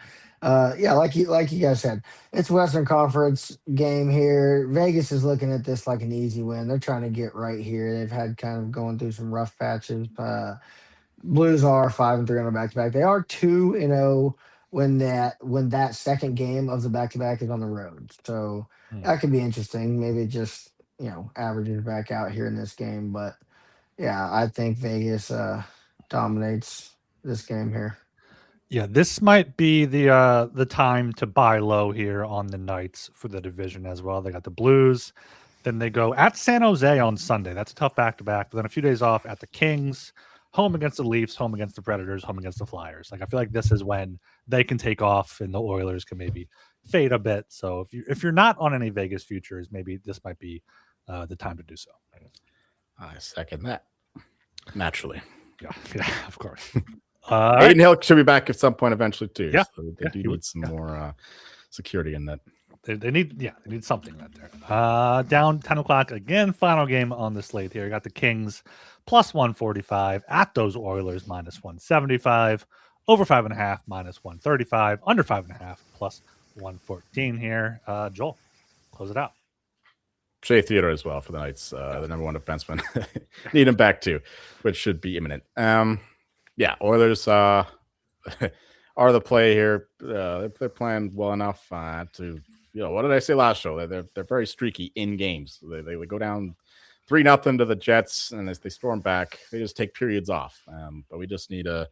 Like you guys said, it's Western Conference game here. Vegas is looking at this like an easy win. They're trying to get right here. They've had kind of going through some rough patches. Blues are 5-3 on a back-to-back. They are 2-0 when that second game of the back-to-back is on the road. So that could be interesting. Maybe it just averages back out here in this game. But yeah, I think Vegas dominates this game here. Yeah, this might be the time to buy low here on the Knights for the division as well. They got the Blues, then they go at San Jose on Sunday. That's a tough back-to-back. But then a few days off at the Kings, home against the Leafs, home against the Predators, home against the Flyers. Like I feel like this is when they can take off and the Oilers can maybe fade a bit. So if you're not on any Vegas futures, maybe this might be the time to do so. I second that. Naturally. Yeah, of course. Aiden Hill should be back at some point eventually too. Yeah, so they do need some more security in that. They need something right there. Down 10 o'clock again. Final game on the slate here. You got the Kings plus 145 at those Oilers minus 175. Over 5.5 minus 135. Under 5.5 plus 114 here. Joel, close it out. Shea Theodore as well for the Knights, the number one defenseman. Need him back too, which should be imminent. Oilers are the play here. They're playing well enough to, what did I say last show? They're very streaky in games. They go down 3-0 to the Jets, and as they storm back, they just take periods off. But we just need a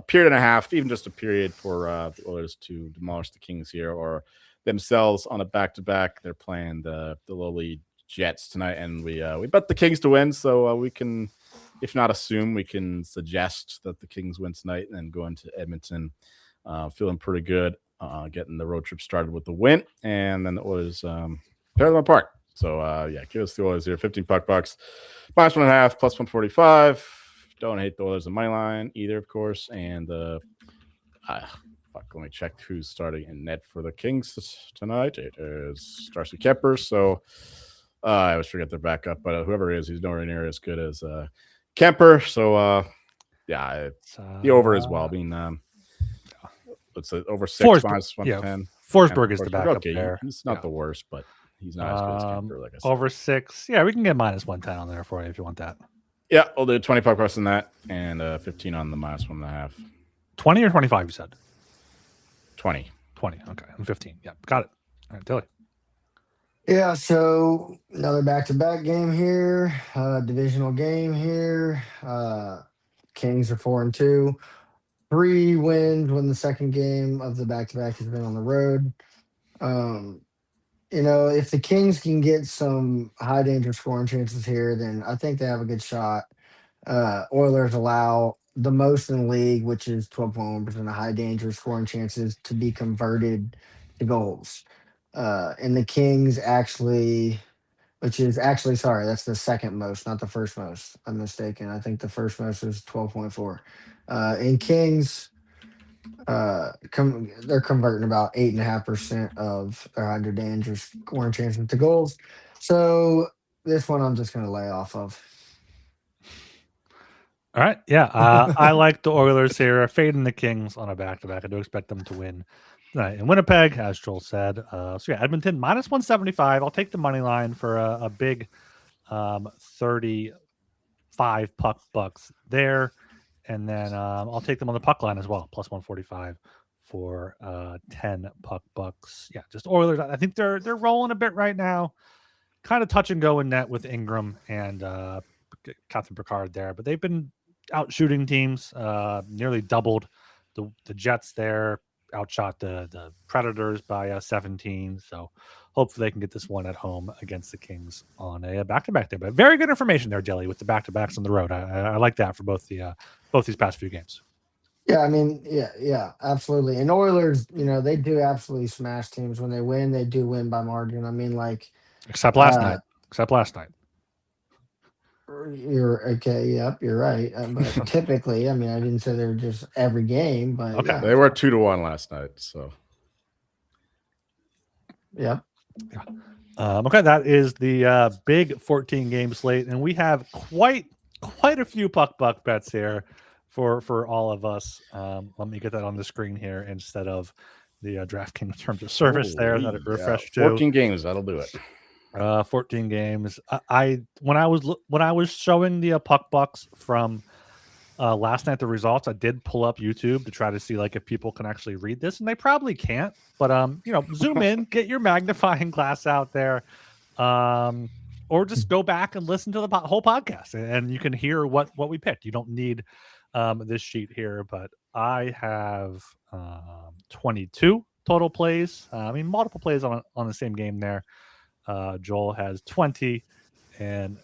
period and a half, even just a period for the Oilers to demolish the Kings here or themselves on a back-to-back. They're playing the lowly Jets tonight, and we bet the Kings to win, so we can, if not assume, we can suggest that the Kings win tonight and then go into Edmonton feeling pretty good, getting the road trip started with the win, and then the Oilers tear them apart. So give us the Oilers here, 15 bucks, minus 1.5, plus 145. Don't hate the Oilers on money line either, of course, and let me check who's starting in net for the Kings tonight. It is Darcy Kemper, so I always forget their backup, but whoever it is, he's nowhere near as good as Kemper. So, the over as well. I mean, it's over 6 minus 110. Forsberg is the backup okay, there. He's not the worst, but he's not as good as Kemper, like I said. Over 6. Yeah, we can get minus 110 on there for you if you want that. Yeah, we'll do 25 bucks on that and 15 on the minus 1.5. 20 or 25, you said? 20. 20, okay. And 15. Yeah, got it. All right, Dilly. Yeah, so another back-to-back game here, divisional game here. Kings are 4-2. 3 wins when the second game of the back-to-back has been on the road. If the Kings can get some high-danger scoring chances here, then I think they have a good shot. Oilers allow the most in the league, which is 12.1% of high-danger scoring chances to be converted to goals. And the Kings that's the second most, not the first most. I'm mistaken. I think the first most is 12.4. And Kings, they're converting about 8.5% of their under danger scoring chances to goals. So this one I'm just going to lay off of. All right. Yeah. I like the Oilers here. Fading the Kings on a back-to-back. I do expect them to win in Winnipeg, as Joel said. Edmonton minus 175. I'll take the money line for a big 35 puck bucks there. And then I'll take them on the puck line as well, plus 145 for 10 puck bucks. Yeah, just Oilers. I think they're rolling a bit right now. Kind of touch and go in net with Ingram and Captain Picard there. But they've been out shooting teams, nearly doubled the Jets there. Outshot the Predators by 17. So hopefully they can get this one at home against the Kings on a back-to-back there. But very good information there, Jelly, with the back-to-backs on the road. I like that for both these past few games. Yeah, I mean, yeah, absolutely. And Oilers, they do absolutely smash teams. When they win, they do win by margin. I mean, except last night. You're okay. Yep, you're right. But typically, I mean, I didn't say they were just every game, but okay, yeah. They were 2-1 last night. So, yep. Yeah. Okay, that is the big 14 game slate, and we have quite a few puck buck bets here for all of us. Let me get that on the screen here instead of the DraftKings terms of service there. That it refreshed to 14 games. That'll do it. 14 games. When I was showing the puck bucks from last night, the results, I did pull up YouTube to try to see if people can actually read this, and they probably can't. But zoom in, get your magnifying glass out there, or just go back and listen to the whole podcast, and you can hear what we picked. You don't need this sheet here, but I have 22 total plays. Multiple plays on the same game there. Joel has 20, and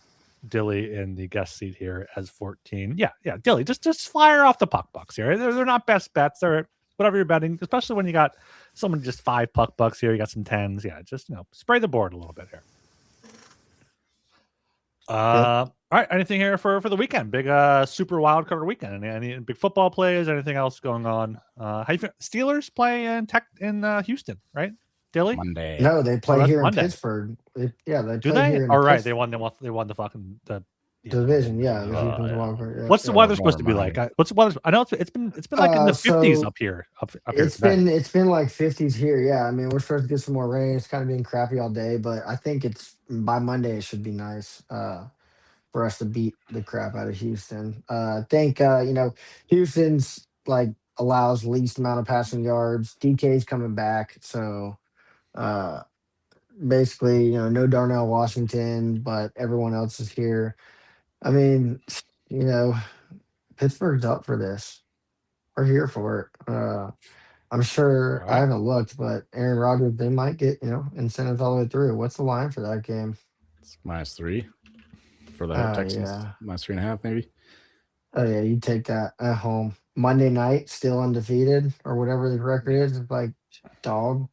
Dilly in the guest seat here has 14. Yeah, Dilly, just fire off the puck bucks here. They're not best bets. They're whatever you're betting, especially when you got someone just 5 puck bucks here. You got some 10s. Yeah, just spray the board a little bit here. All right, anything here for the weekend? Big super wild card weekend. Any big football plays? Anything else going on? How you feel? Steelers play in Houston, right? Dilly? Monday. No, they play that's here Monday. in Pittsburgh. They Do play they? here in All right, Pittsburgh. they won the fucking Division. Yeah, the Houston's yeah. wild card, yeah. What's the Yeah. weather supposed to be like? What's the weather? I know it's been like in the 50s So up here. Up here it's today. been like 50s here. Yeah, I mean we're supposed to get some more rain. It's kind of been crappy all day, but I think it's by Monday it should be nice for us to beat the crap out of Houston. I think Houston's like allows least amount of passing yards. DK's coming back, so uh basically no Darnell Washington, but everyone else is here. I mean, you know, Pittsburgh's up for this. We're here for it. I'm sure All I right. haven't looked, but Aaron Rodgers, they might get, incentives all the way through. What's the line for that game? It's -3 for the Texans. Yeah. -3.5 maybe. Oh yeah, you take that at home. Monday night, still undefeated or whatever the record is. It's like dog.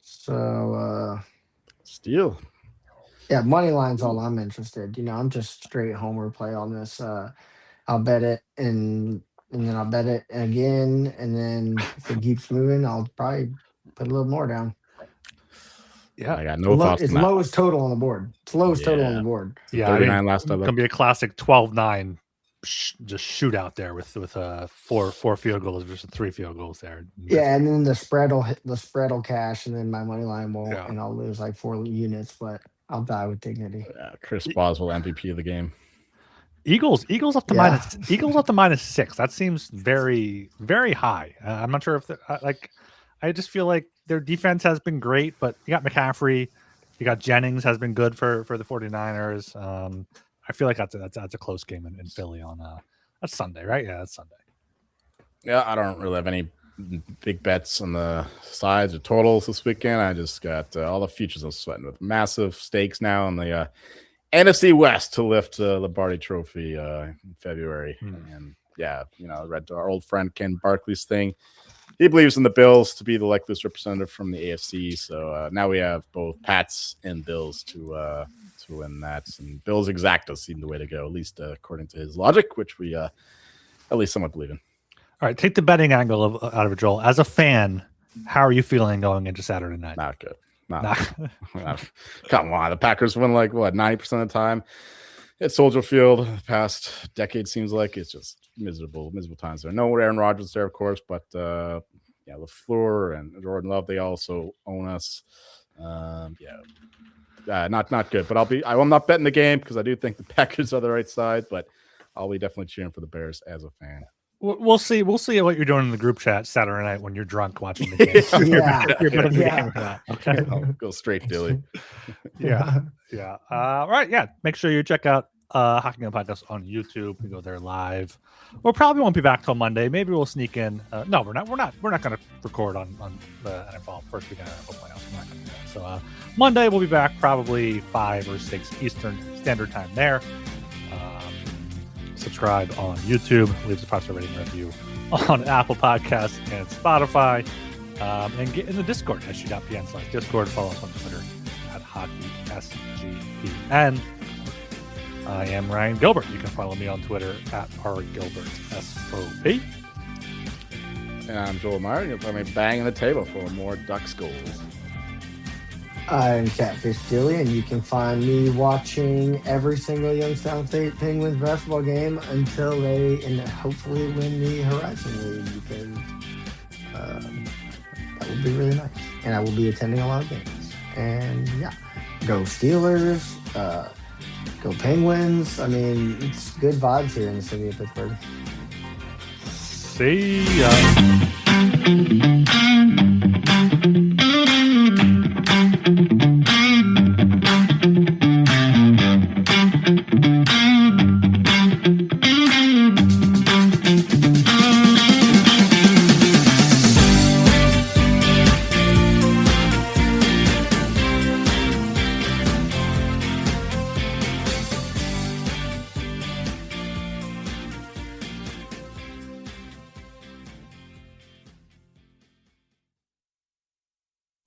So Steal. yeah, money line's all I'm interested. I'm just straight homer play on this. I'll bet it and then I'll bet it again, and then if it keeps moving, I'll probably put a little more down. Yeah, I got no thoughts. It's on that. lowest total on the board. It's lowest total on the board. Yeah, 39 last it's I looked. gonna be a classic 12-9 just shootout there with four field goals versus 3 field goals there. Yeah, and then the spread will cash, and then my money line won't, Yeah. and I'll lose like 4 units, but I'll die with dignity. Chris Boswell MVP of the game. Eagles up to Yeah. -6. That seems very, very high. I'm not sure if I just feel like their defense has been great, but you got McCaffrey, you got Jennings has been good for the 49ers. I feel like that's a close game in Philly on that's Sunday, right? Yeah, that's Sunday. Yeah, I don't really have any big bets on the sides or totals this weekend. I just got all the futures I'm sweating with massive stakes now in the NFC West to lift Lombardi Trophy in February. And yeah, I read our old friend Ken Barkley's thing. He believes in the Bills to be the likeliest representative from the AFC. So now we have both Pats and Bills to win that. And Bills exacta seem the way to go, at least according to his logic, which we at least somewhat believe in. All right, take the betting angle out of it, Joel. As a fan, how are you feeling going into Saturday night? Not good. Come on. The Packers win 90% of the time. It's Soldier Field. The past decade seems like it's just miserable times there. No Aaron Rodgers there, of course, but LaFleur and Jordan Love, they also own us. Not good. But I'm not betting the game because I do think the Packers are the right side, but I'll be definitely cheering for the Bears as a fan. We'll see what you're doing in the group chat Saturday night when you're drunk watching the game. You're betting the game for that. Okay. I'll go straight Dilly. Yeah. Right. Yeah. Make sure you check out Hockey Game Podcast on YouTube. We go there live. We probably won't be back till Monday. Maybe we'll sneak in. No, we're not going to record on the NFL first weekend of NFL playoffs. We're not going to do that. So Monday we'll be back probably 5 or 6 Eastern Standard Time there. Subscribe on YouTube, leave a 5-star rating review on Apple Podcasts and Spotify, and get in the Discord, sg.pn/Discord. Follow us on Twitter at HockeySGPN. I am Ryan Gilbert. You can follow me on Twitter at rgilbertsop. And I'm Joel Meyer. You'll find me banging the table for more Ducks goals. I'm Catfish Dilly, and you can find me watching every single Youngstown State Penguins basketball game until they hopefully win the Horizon League, because that would be really nice. And I will be attending a lot of games. And yeah, go Steelers, go Penguins. I mean, it's good vibes here in the city of Pittsburgh. See ya.